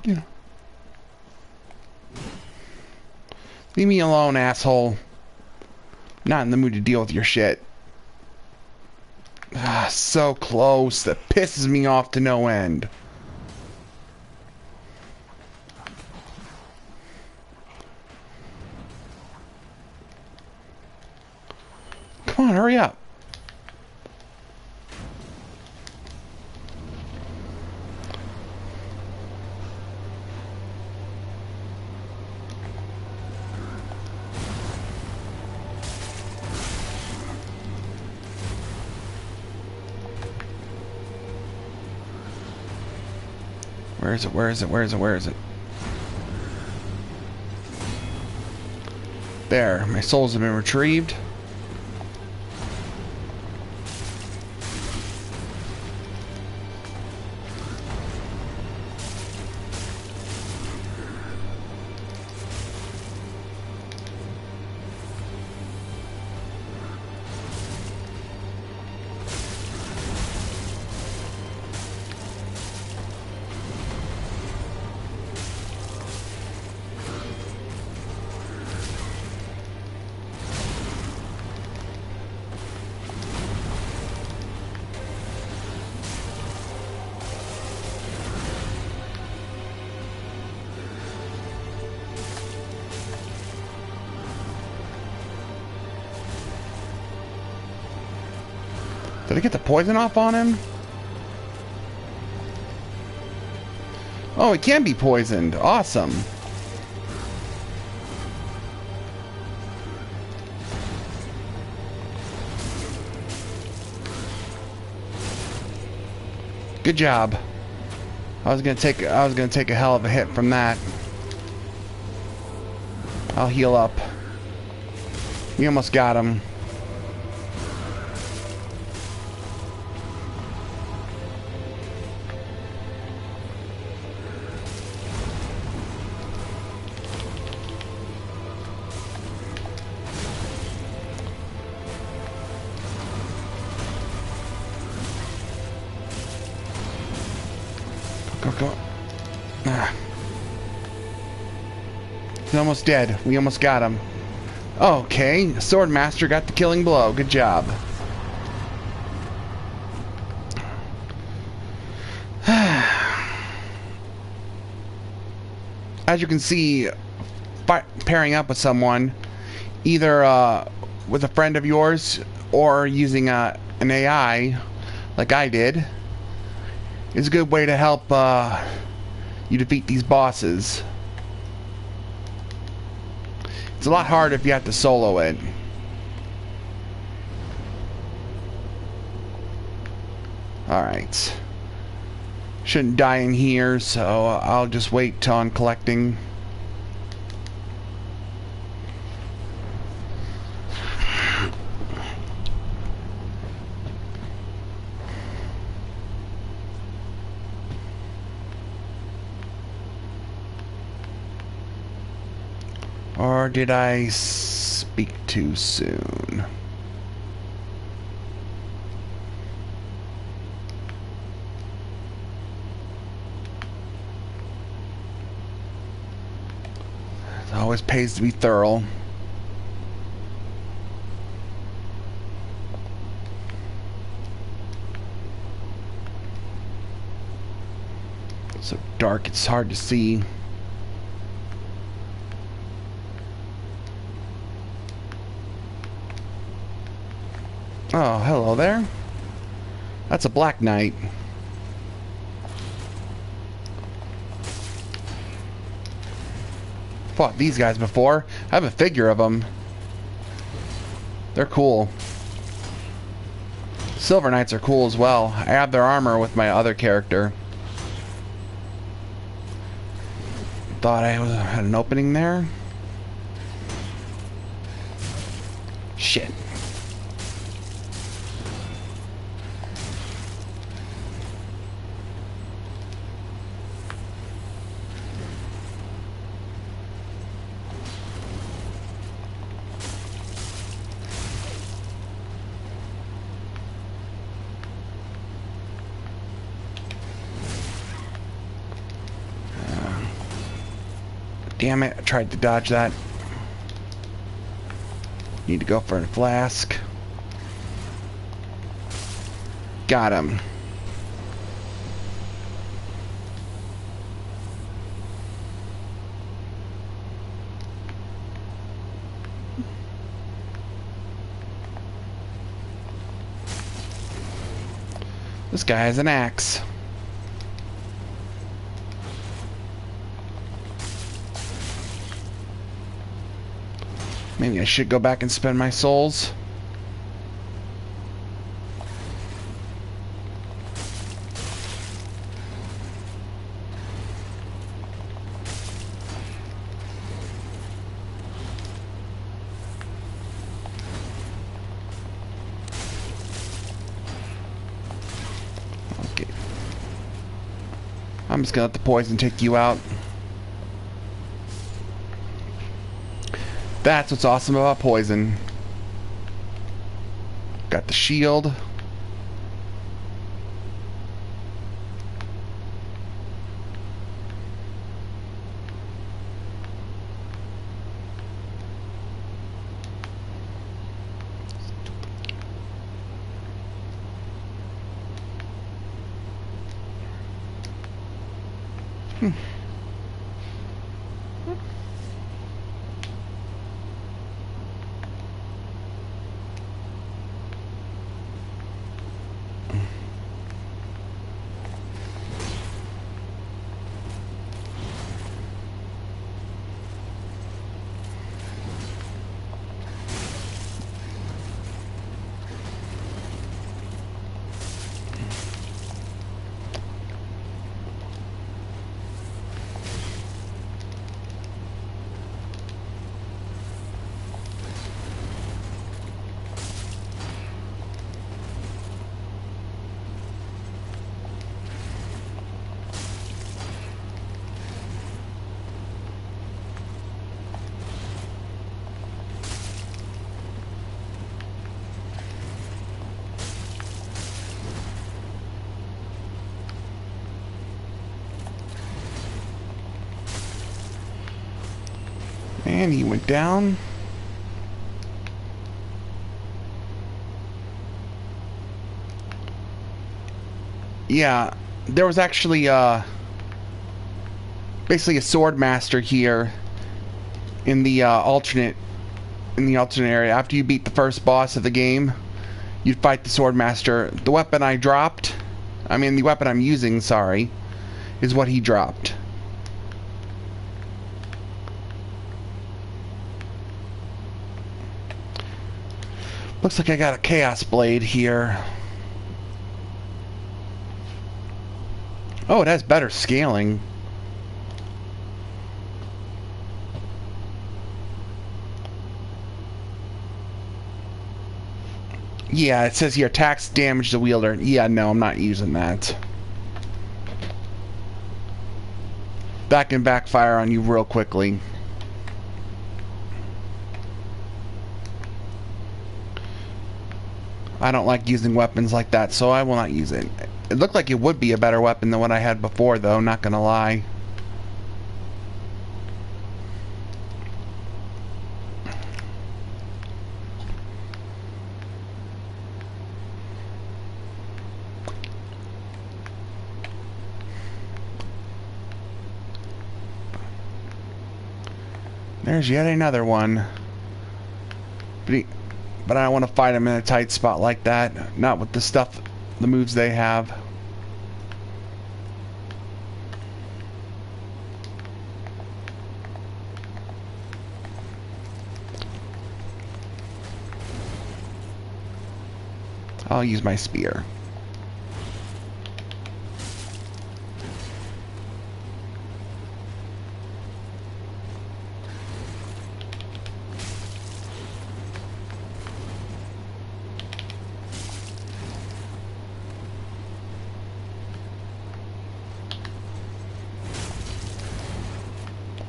Yeah. Leave me alone, asshole. Not in the mood to deal with your shit. Ah, so close. That pisses me off to no end. Come on, hurry up. Where is it? Where is it? Where is it? Where is it? There. My souls have been retrieved. Did I get the poison off on him? Oh, it can be poisoned. Awesome. Good job. I was gonna take a hell of a hit from that. I'll heal up. We almost got him. Go. Ah. He's almost dead. We almost got him. Okay, Swordmaster got the killing blow. Good job. as you can see, pairing up with someone, either with a friend of yours or using an AI, like I did, is a good way to help you defeat these bosses. It's a lot harder if you have to solo it. Alright. Shouldn't die in here, so I'll just wait till I'm collecting. Or did I speak too soon? It always pays to be thorough. It's so dark it's hard to see. Oh, hello there. That's a Black Knight. Fought these guys before. I have a figure of them. They're cool. Silver Knights are cool as well. I have their armor with my other character. Thought I had an opening there. Shit. Damn it, I tried to dodge that. Need to go for a flask. Got him. This guy has an axe. Maybe I should go back and spend my souls. Okay. I'm just gonna let the poison take you out. That's what's awesome about poison. Got the shield. And he went down. Yeah, there was actually basically a sword master here in the alternate area. After you beat the first boss of the game, you fight the sword master. The weapon I dropped, the weapon I'm using, sorry, is what he dropped. Looks like I got a chaos blade here. Oh, it has better scaling. Yeah, it says here, attacks damage the wielder. Yeah, no, I'm not using that. That can backfire on you real quickly. I don't like using weapons like that, so I will not use it. It looked like it would be a better weapon than what I had before, though, not gonna lie. There's yet another one. But I don't want to fight them in a tight spot like that. Not with the stuff, the moves they have. I'll use my spear.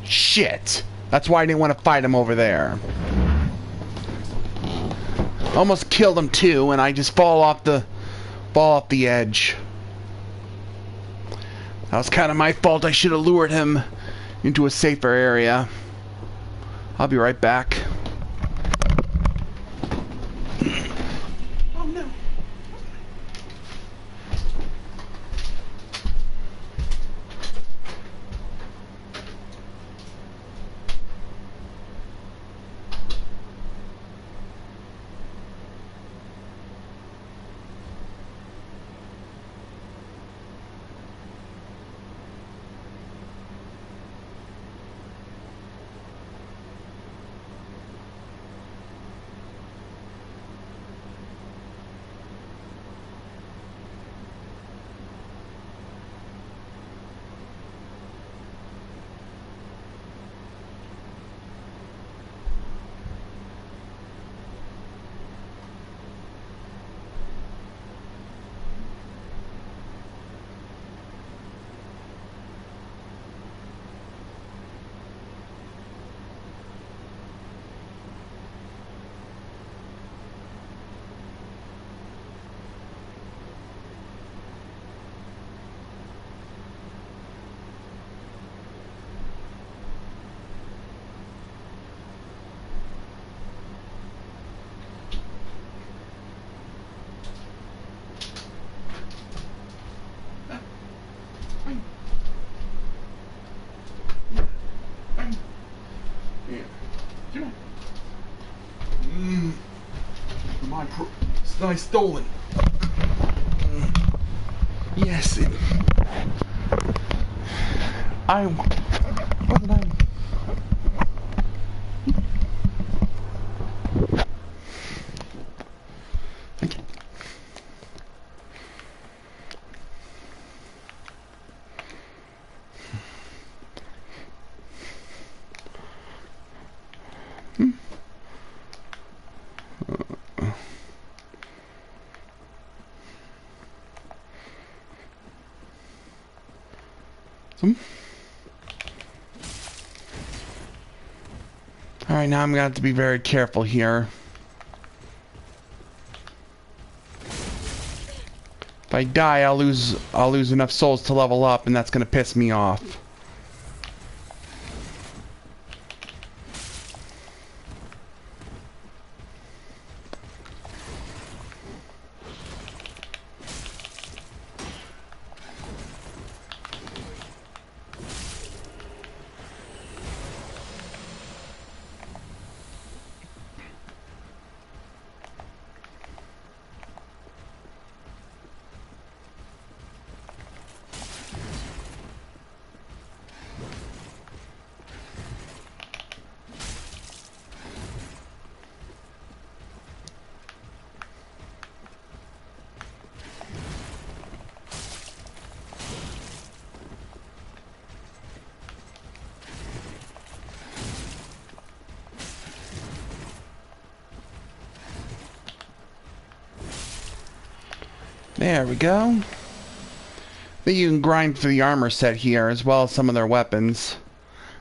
Shit! That's why I didn't want to fight him over there. Almost killed him too, and I just fall off the edge. That was kind of my fault. I should have lured him into a safer area. I'll be right back. Oh no. I stolen. Yes. Wasn't I? Alright, now I'm gonna have to be very careful here. If I die, I'll lose enough souls to level up, and that's gonna piss me off. There we go. Then you can grind for the armor set here, as well as some of their weapons.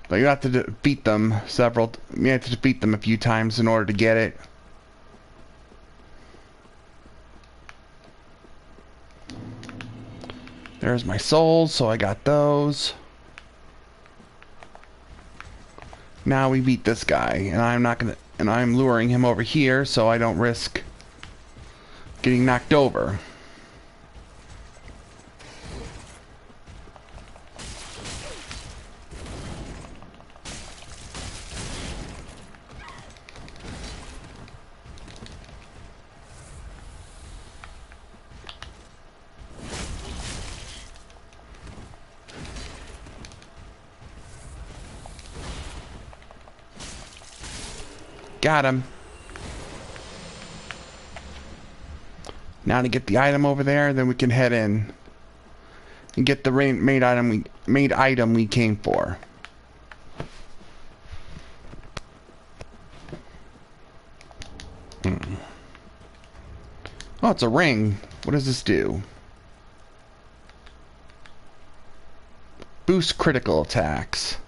But you have to defeat them you have to defeat them a few times in order to get it. There's my souls, so I got those. Now we beat this guy, and I'm luring him over here so I don't risk getting knocked over. Got him. Now to get the item over there, then we can head in and get the main item we came for. Oh, it's a ring. What does this do? Boost critical attacks.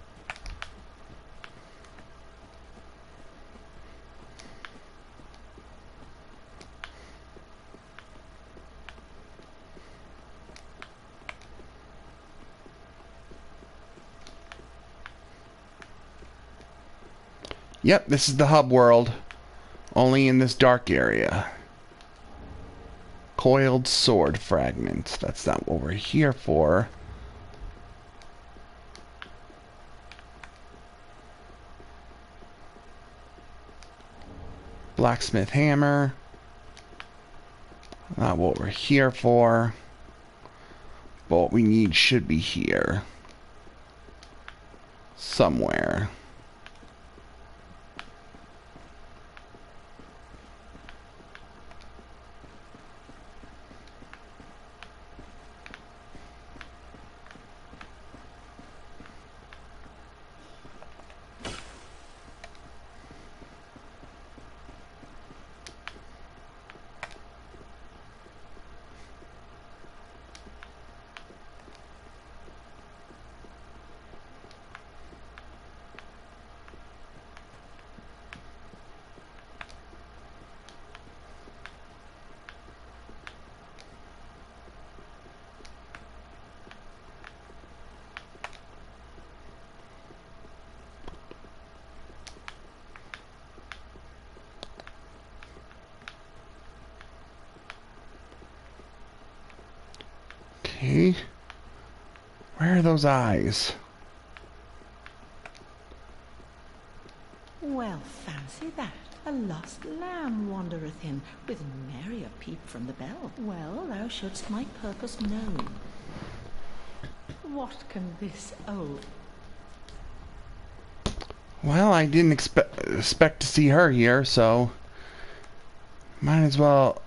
Yep, this is the hub world, only in this dark area. Coiled sword fragment. That's not what we're here for. Blacksmith hammer. Not what we're here for. But what we need should be here. Somewhere. Okay. Where are those eyes? Well, fancy that. A lost lamb wandereth in, with nary a peep from the bell. Well, thou shouldst my purpose know. What can this owe? Well, I didn't expect to see her here, so might as well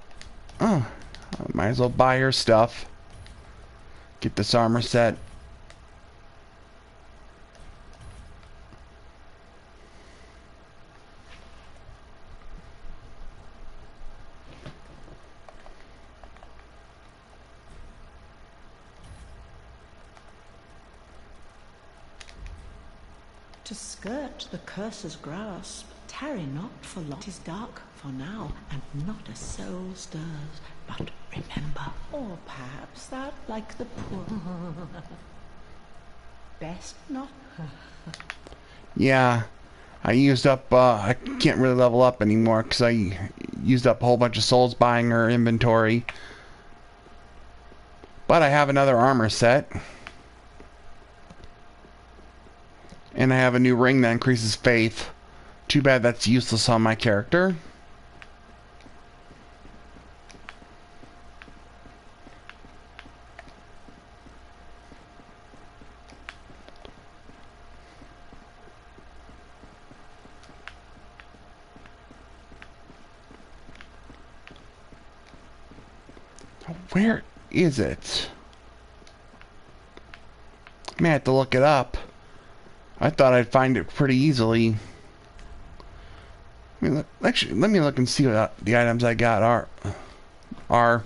buy her stuff. Get this armor set. To skirt the curse's grasp, tarry not for long. 'Tis dark for now, and not a soul stirs. But remember, or perhaps that, like the poor, best not. Yeah, I used up, I can't really level up anymore because I used up a whole bunch of souls buying her inventory. But I have another armor set. And I have a new ring that increases faith. Too bad that's useless on my character. Where is it? I may have to look it up. I thought I'd find it pretty easily. Actually, let me look and see what the items I got are.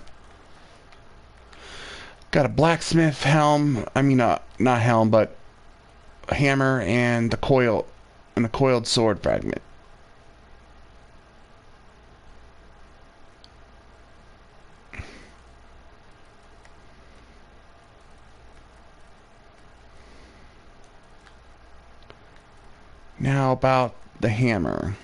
Got a blacksmith helm. I mean, not helm, but a hammer and a coiled sword fragment. Now about the hammer.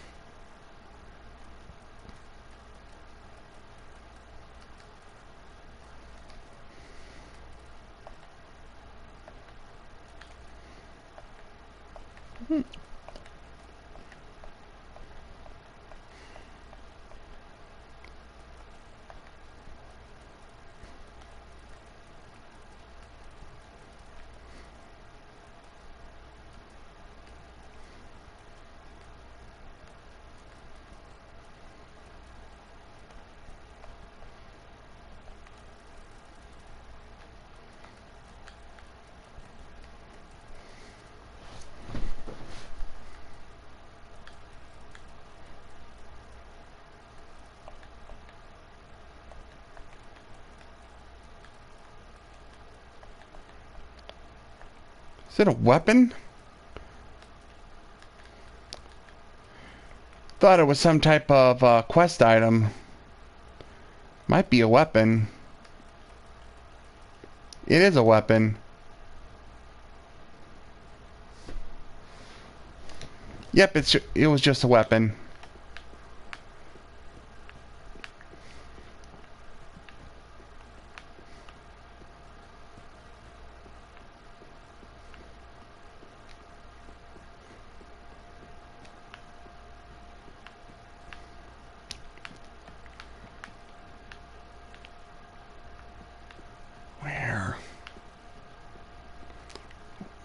Is it a weapon? Thought it was some type of quest item. Might be a weapon. It is a weapon. Yep, it was just a weapon.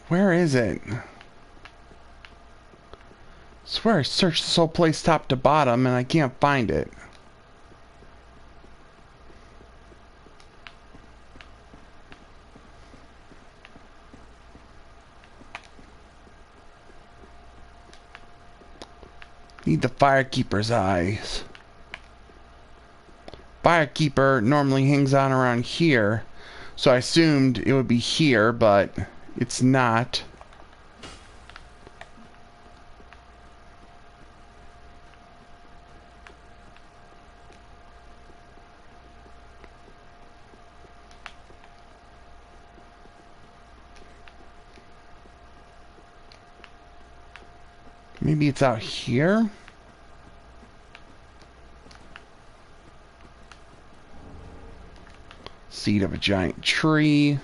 Where is it? I swear I searched this whole place top to bottom and I can't find it. Need the firekeeper's eyes. Firekeeper normally hangs on around here, so I assumed it would be here, but it's not. Maybe it's out here? Seed of a giant tree.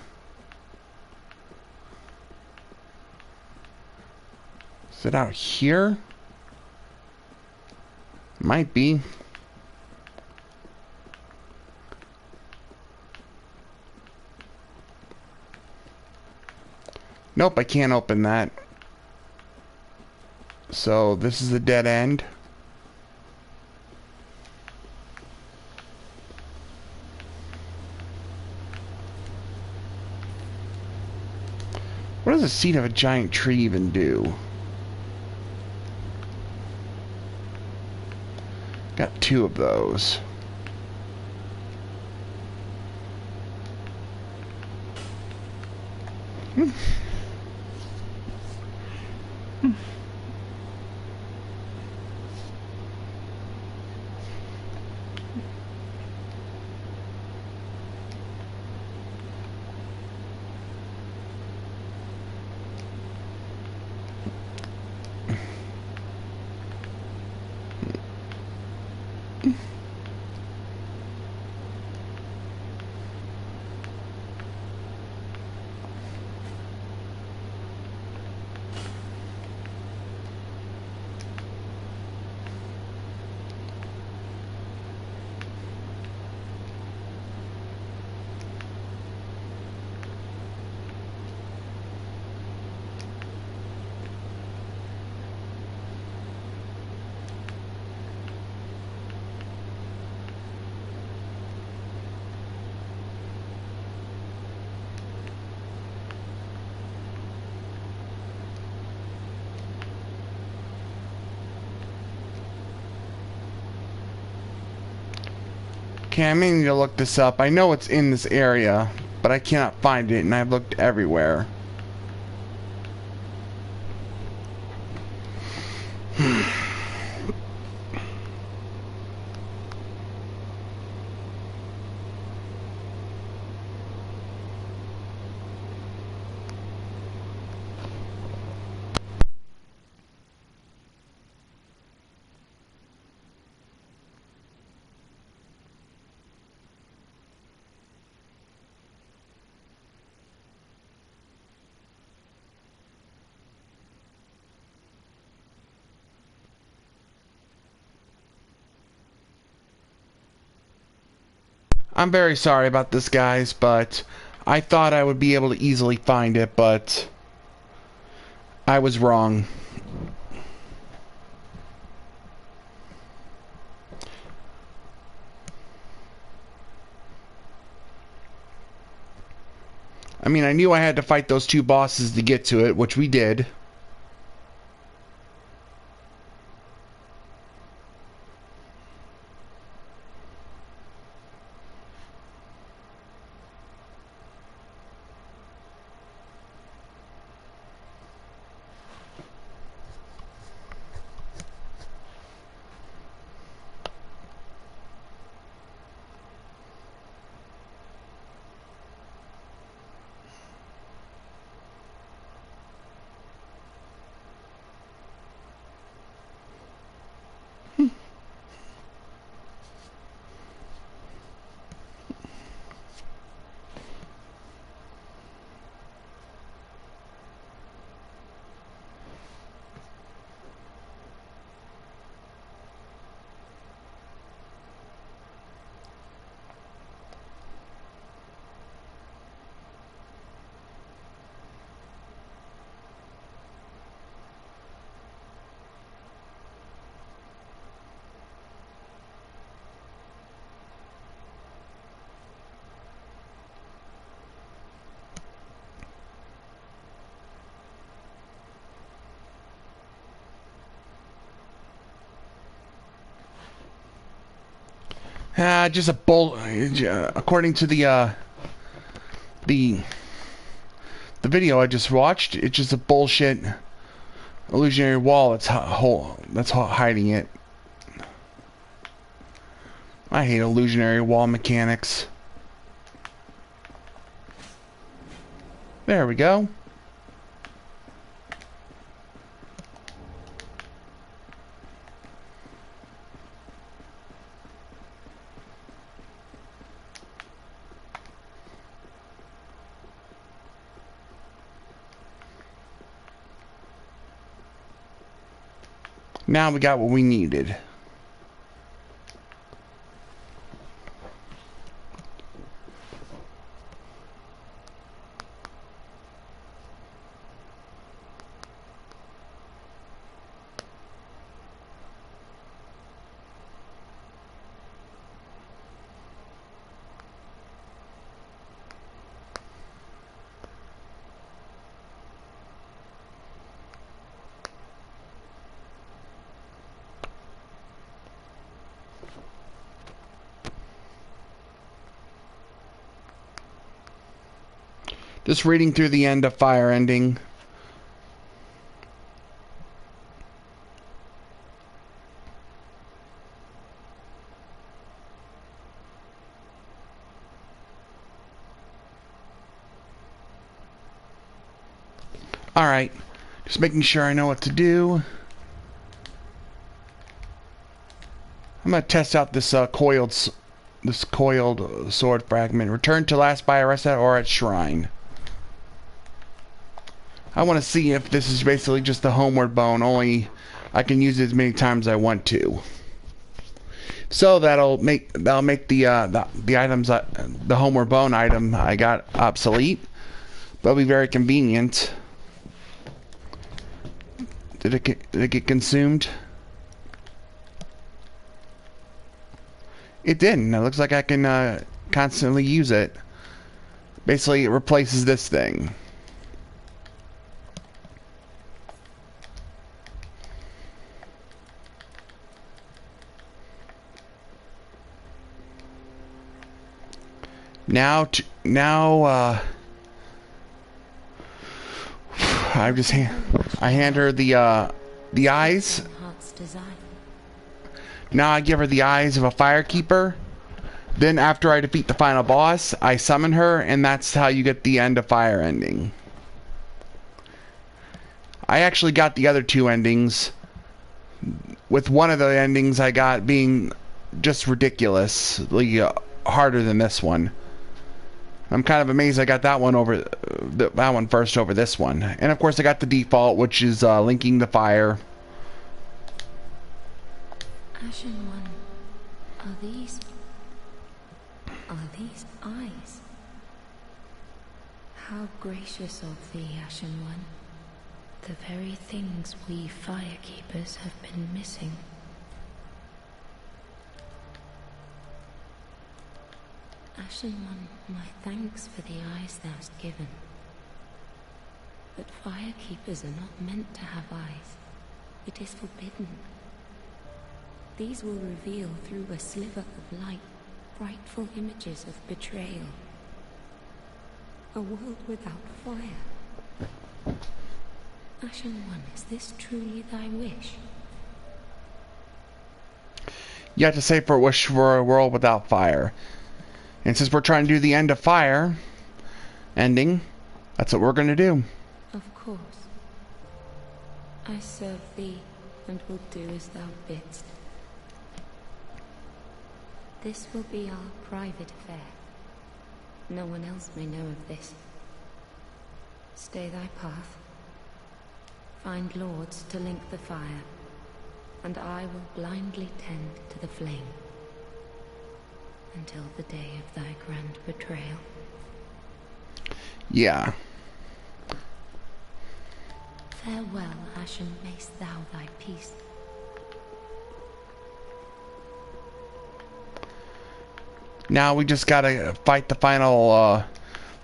Is it out here? Might be. Nope, I can't open that. So this is a dead end. What does the seed of a giant tree even do? Got 2 of those. Okay, I'm meaning to look this up. I know it's in this area. but I cannot find it, and I've looked everywhere. I'm very sorry about this, guys, but I thought I would be able to easily find it, but I was wrong. I mean, I knew I had to fight those two bosses to get to it, which we did. Just a bull. According to the video I just watched, it's just a bullshit illusionary wall that's hiding it. I hate illusionary wall mechanics. There we go. Now we got what we needed. Just reading through the end of Fire Ending. Alright, just making sure I know what to do. I'm gonna test out this coiled sword fragment. Return to last by rest at or at shrine. I want to see if this is basically just the homeward bone, only I can use it as many times as I want to. So that'll make the items, the homeward bone item I got obsolete. That'll be very convenient. Did it get consumed? It didn't. It looks like I can constantly use it. Basically, it replaces this thing. Now, I hand her the eyes. Heart's desire. Now I give her the eyes of a firekeeper. Then after I defeat the final boss, I summon her, and that's how you get the end of fire ending. I actually got the other two endings, with one of the endings I got being just ridiculously harder than this one. I'm kind of amazed I got that one over that one first over this one. And of course I got the default, which is linking the fire. Ashen One, are these eyes? How gracious of thee, Ashen One. The very things we firekeepers have been missing. Ashen One, my thanks for the eyes thou'st given. But firekeepers are not meant to have eyes. It is forbidden. These will reveal through a sliver of light frightful images of betrayal. A world without fire. Ashen One, is this truly thy wish? You have to say for a wish for a world without fire. And since we're trying to do the end of fire ending, that's what we're going to do. Of course. I serve thee and will do as thou bidst. This will be our private affair. No one else may know of this. Stay thy path. Find lords to link the fire, and I will blindly tend to the flame until the day of thy grand betrayal. Yeah. Farewell, Ashen, mayst thou thy peace. Now we just gotta fight the final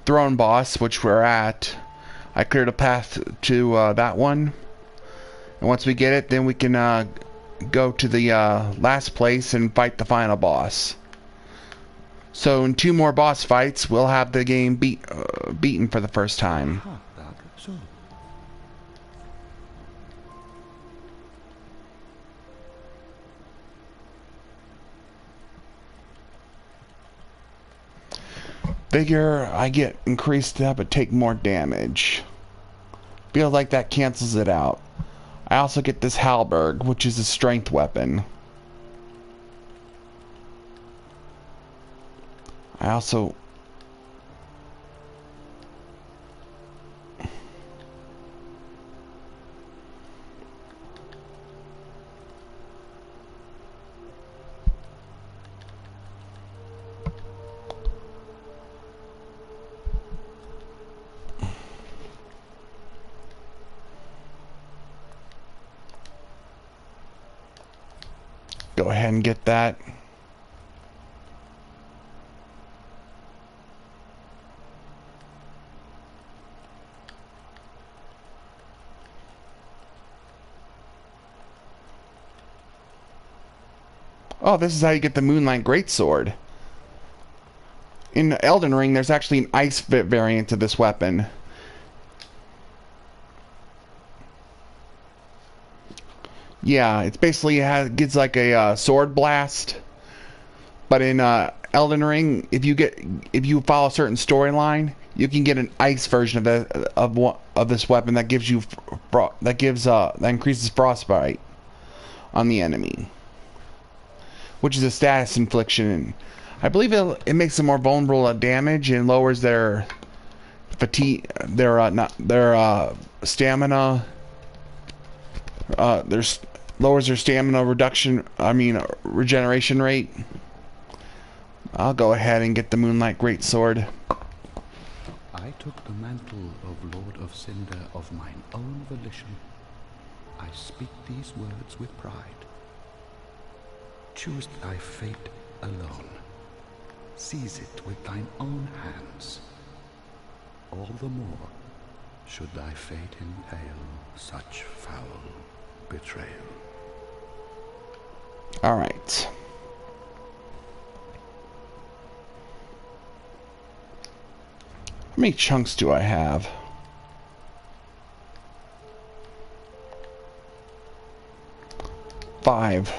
throne boss, which we're at. I cleared a path to that one. And once we get it, then we can go to the last place and fight the final boss. So in 2 more boss fights, we'll have the game beaten for the first time. Figure I get increased up but take more damage. Feels like that cancels it out. I also get this halberd, which is a strength weapon. I also... go ahead and get that. Oh, this is how you get the Moonlight Greatsword. In Elden Ring, there's actually an ice variant of this weapon. Yeah, it's basically gets like a sword blast. But in Elden Ring, if you follow a certain storyline, you can get an ice version of this weapon that gives you that increases frostbite on the enemy, which is a status infliction. I believe it makes them more vulnerable to damage and lowers their fatigue, their stamina. Lowers their stamina regeneration rate. I'll go ahead and get the Moonlight Greatsword. I took the mantle of Lord of Cinder of mine own volition. I speak these words with pride. Choose thy fate alone. Seize it with thine own hands. All the more should thy fate entail such foul betrayal. All right. How many chunks do I have? Five.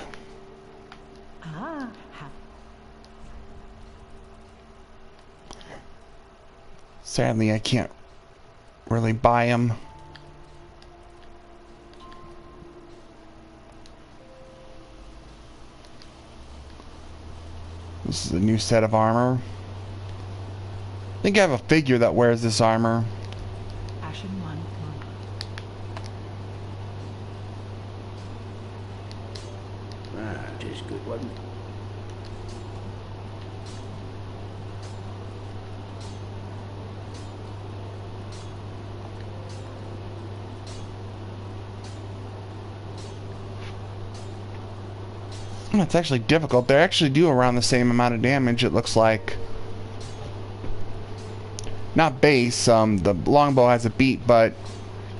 Sadly, I can't really buy them. This is a new set of armor. I think I have a figure that wears this armor. Ashen one. Ah, it is good, wasn't it? It's actually difficult. They actually do around the same amount of damage, it looks like. Not base, the longbow has a beat, but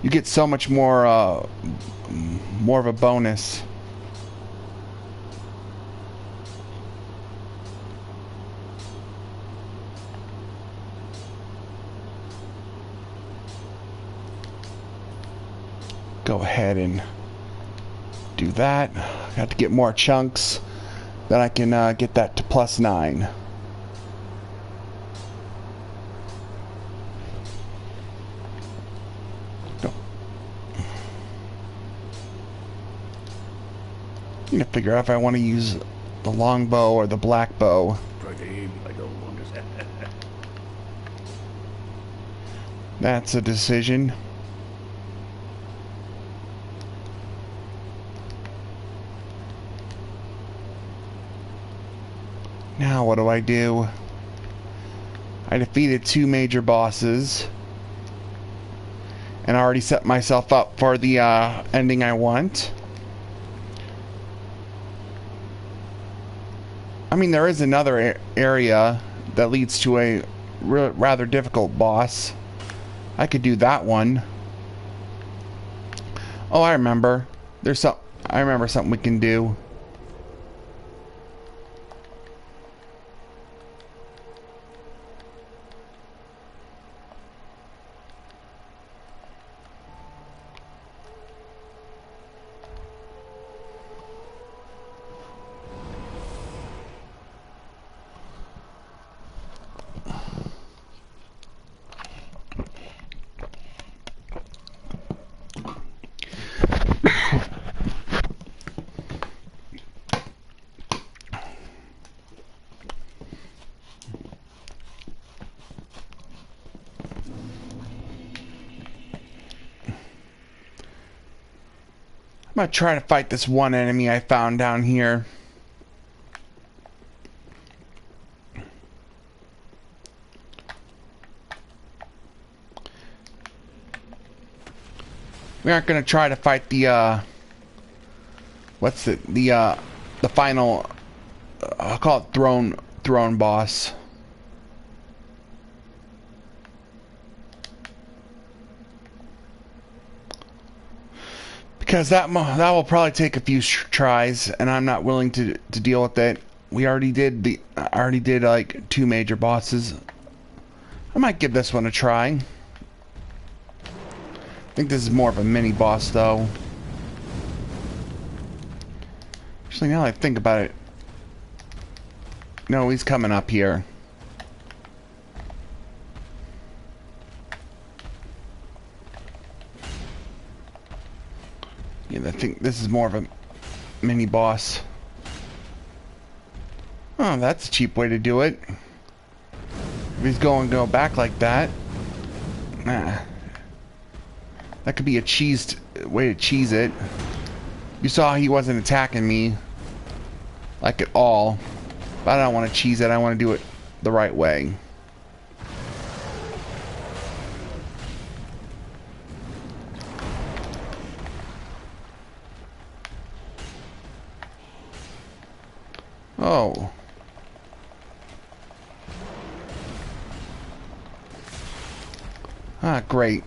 you get so much more of a bonus. Go ahead and do that. Got to get more chunks. Then I can get that to +9. Go. I'm gonna figure out if I want to use the longbow or the black bow. Pretty, I don't want to. That's a decision. Now what do? I defeated 2 major bosses. And I already set myself up for the ending I want. I mean, there is another area that leads to a rather difficult boss. I could do that one. Oh, I remember. I remember something we can do. I'm gonna try to fight this one enemy I found down here. We aren't gonna try to fight the what's it? The final I'll call it throne boss. Because that will probably take a few tries, and I'm not willing to deal with it. I already did like 2 major bosses. I might give this one a try. I think this is more of a mini boss though. Actually, now that I think about it, no, he's coming up here. Yeah, I think this is more of a mini boss. Oh, that's a cheap way to do it. If he's going to go back like that, nah. That could be a cheesed way to cheese it. You saw he wasn't attacking me like at all. But I don't want to cheese it. I want to do it the right way. Oh. Ah, great.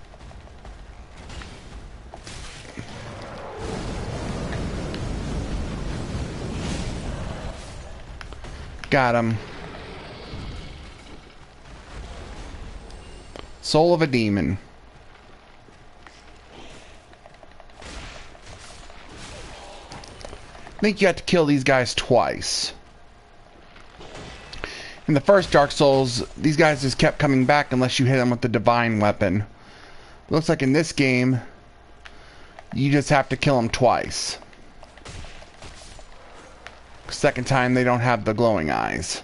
Got him. Soul of a demon. I think you have to kill these guys twice. In the first Dark Souls, these guys just kept coming back unless you hit them with the divine weapon. Looks like in this game, you just have to kill them twice. Second time, they don't have the glowing eyes.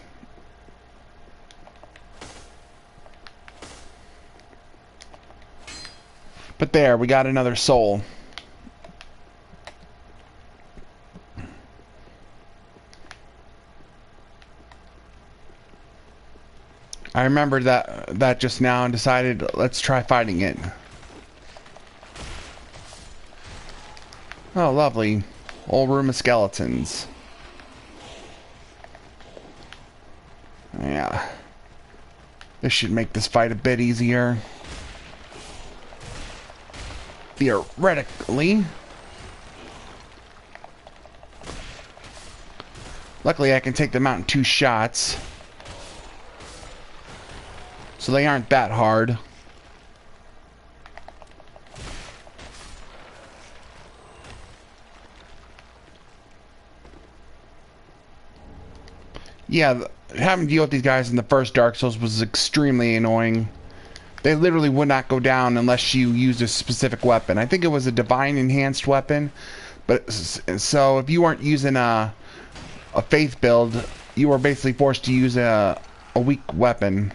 But there, we got another soul. I remembered that just now and decided, let's try fighting it. Oh, lovely. Old room of skeletons. Yeah. This should make this fight a bit easier. Theoretically. Luckily, I can take them out in 2 shots. So they aren't that hard. Yeah, having to deal with these guys in the first Dark Souls was extremely annoying. They literally would not go down unless you used a specific weapon. I think it was a divine enhanced weapon. But so if you weren't using a faith build, you were basically forced to use a weak weapon.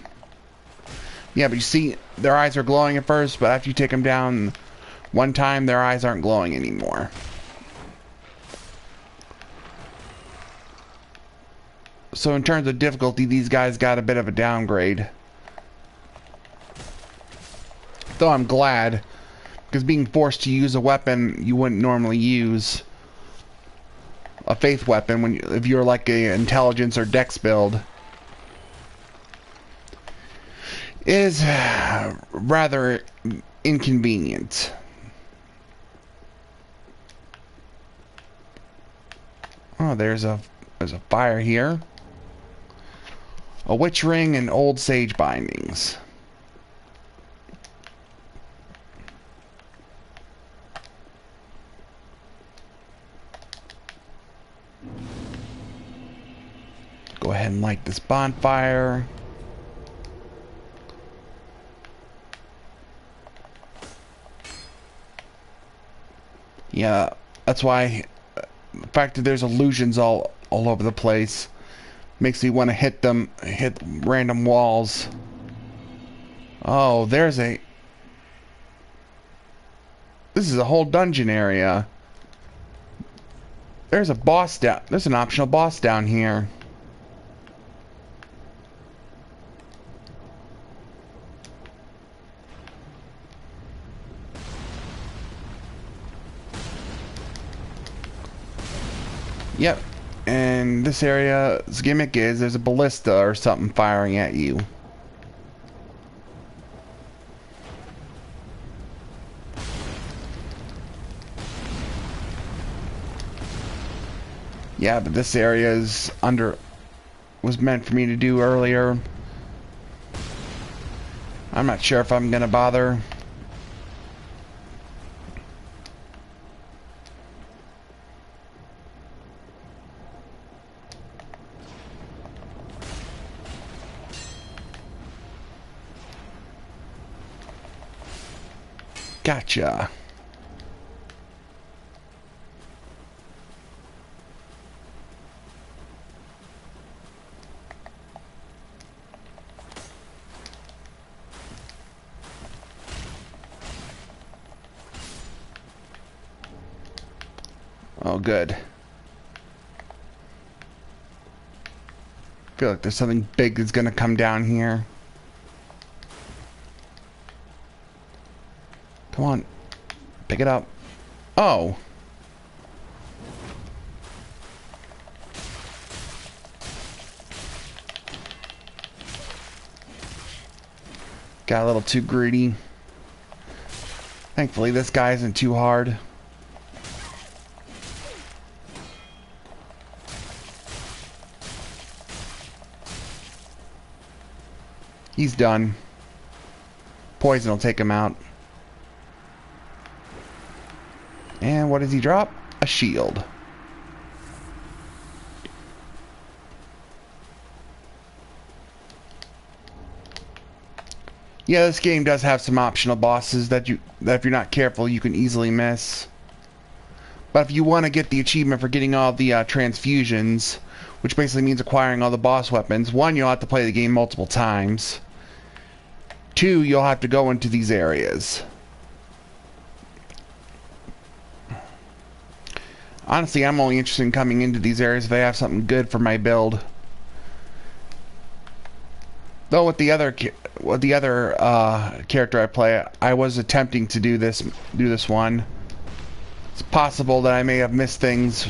Yeah, but you see, their eyes are glowing at first, but after you take them down one time, their eyes aren't glowing anymore. So in terms of difficulty, these guys got a bit of a downgrade. Though I'm glad, because being forced to use a weapon you wouldn't normally use, a faith weapon, if you're like a intelligence or dex build, is rather inconvenient. Oh, there's a fire here. A witch ring and old sage bindings. Go ahead and light this bonfire. Yeah, that's why the fact that there's illusions all over the place makes me want to hit random walls. Oh, this is a whole dungeon area. There's an optional boss down here. Yep, and this area's gimmick is there's a ballista or something firing at you. Yeah, but this area was meant for me to do earlier. I'm not sure if I'm gonna bother. Gotcha. Oh, good. I feel like there's something big that's gonna come down here. Come on. Pick it up. Oh. Got a little too greedy. Thankfully, this guy isn't too hard. He's done. poison will take him out. And what does he drop? A shield. Yeah, this game does have some optional bosses that if you're not careful, you can easily miss. But if you want to get the achievement for getting all the transfusions, which basically means acquiring all the boss weapons, one, you'll have to play the game multiple times. Two, you'll have to go into these areas. Honestly, I'm only interested in coming into these areas if they have something good for my build. Though with the other character I play, I was attempting to do this one. It's possible that I may have missed things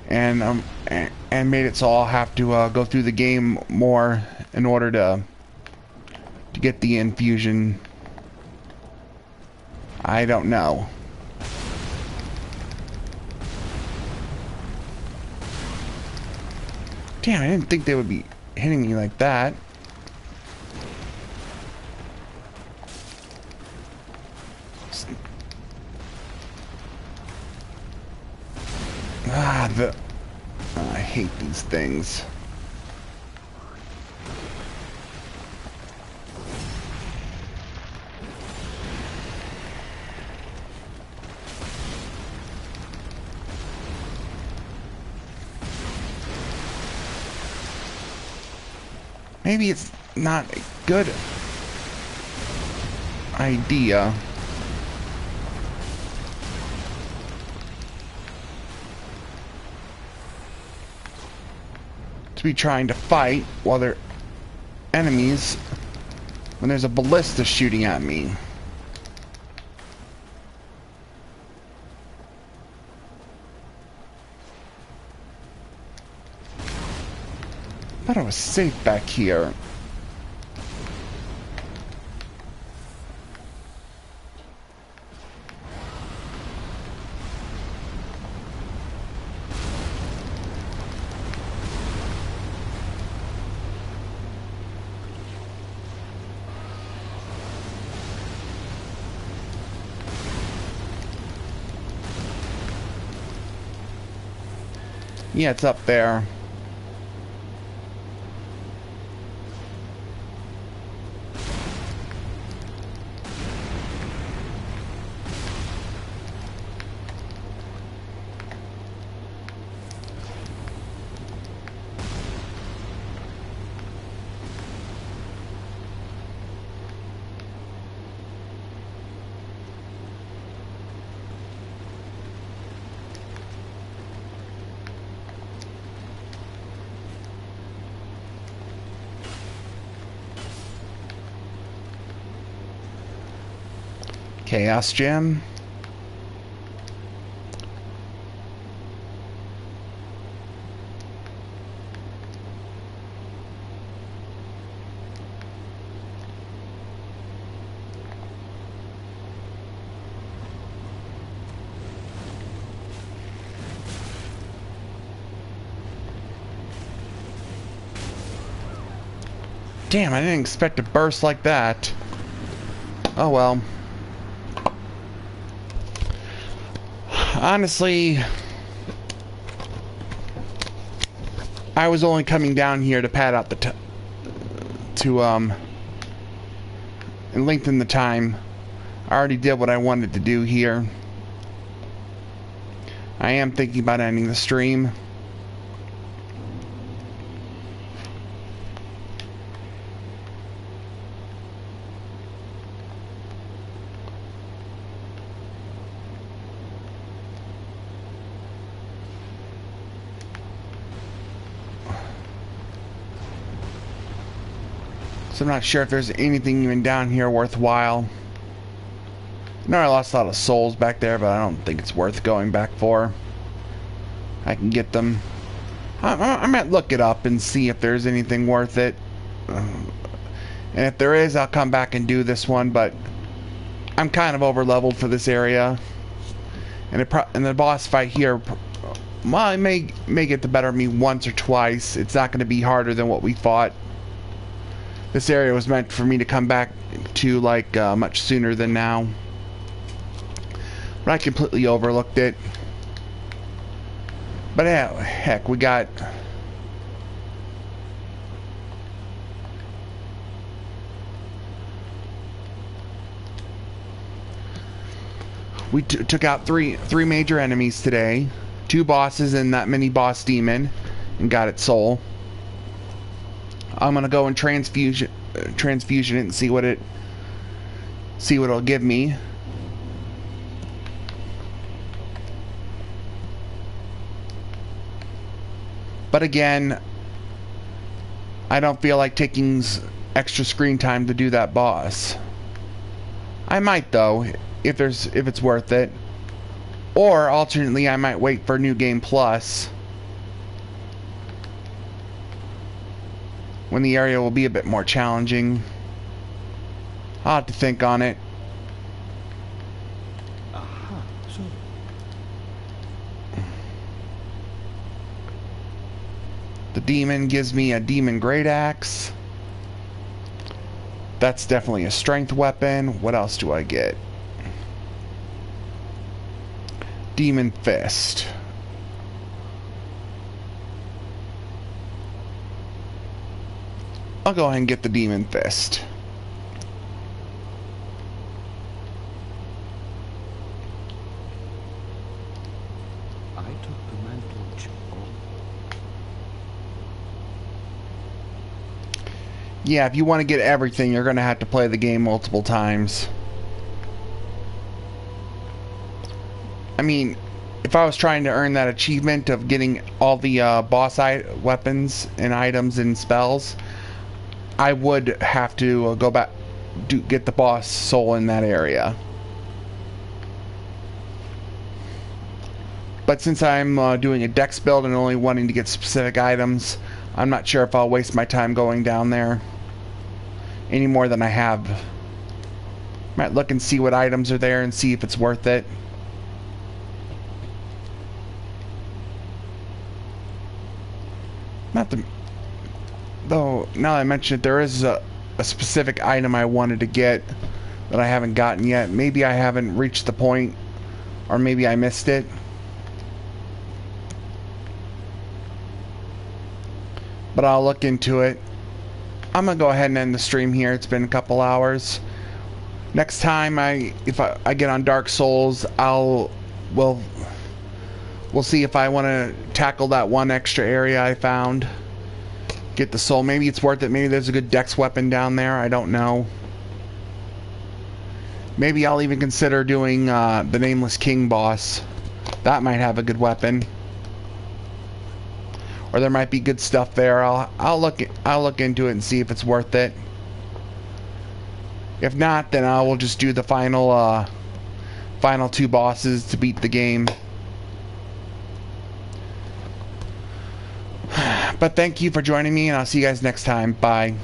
and made it so I'll have to go through the game more in order to get the infusion. I don't know. Damn, I didn't think they would be hitting me like that. I hate these things. Maybe it's not a good idea to be trying to fight while they're enemies when there's a ballista shooting at me. I thought I was safe back here. Yeah, it's up there. Chaos Gem. Damn, I didn't expect a burst like that. Oh well. Honestly, I was only coming down here to pad out the and lengthen the time. I already did what I wanted to do here. I am thinking about ending the stream. So I'm not sure if there's anything even down here worthwhile. I know I lost a lot of souls back there, but I don't think it's worth going back for. I can get them. I might look it up and see if there's anything worth it. And if there is, I'll come back and do this one, but I'm kind of over leveled for this area. And the boss fight here, well, it may get the better of me once or twice. It's not going to be harder than what we fought. This area was meant for me to come back have to, like, much sooner than now. But I completely overlooked it. But yeah, heck, we got... We took out three major enemies today. 2 bosses and that mini boss demon. And got its soul. I'm gonna go and transfusion it and see what it'll give me. But again, I don't feel like taking extra screen time to do that boss. I might though, if it's worth it. Or alternately, I might wait for New Game Plus, when the area will be a bit more challenging. I'll have to think on it. Aha, so The demon gives me a demon great axe. That's definitely a strength weapon. What else do I get? Demon fist. I'll go ahead and get the demon fist. I took the mantle. Yeah, if you want to get everything, you're going to have to play the game multiple times. I mean, if I was trying to earn that achievement of getting all the boss weapons and items and spells, I would have to go back, get the boss soul in that area. But since I'm doing a dex build and only wanting to get specific items, I'm not sure if I'll waste my time going down there any more than I have. Might look and see what items are there and see if it's worth it. Not the... Though, now that I mention it, there is a specific item I wanted to get that I haven't gotten yet. Maybe I haven't reached the point, or maybe I missed it. But I'll look into it. I'm gonna go ahead and end the stream here. It's been a couple hours. Next time if I get on Dark Souls, we'll see if I want to tackle that one extra area I found. Get the soul. Maybe it's worth it. Maybe there's a good dex weapon down there. I don't know. Maybe I'll even consider doing the Nameless King boss. That might have a good weapon. Or there might be good stuff there. I'll look into it and see if it's worth it. If not, then I will just do the final 2 bosses to beat the game. But thank you for joining me, and I'll see you guys next time. Bye.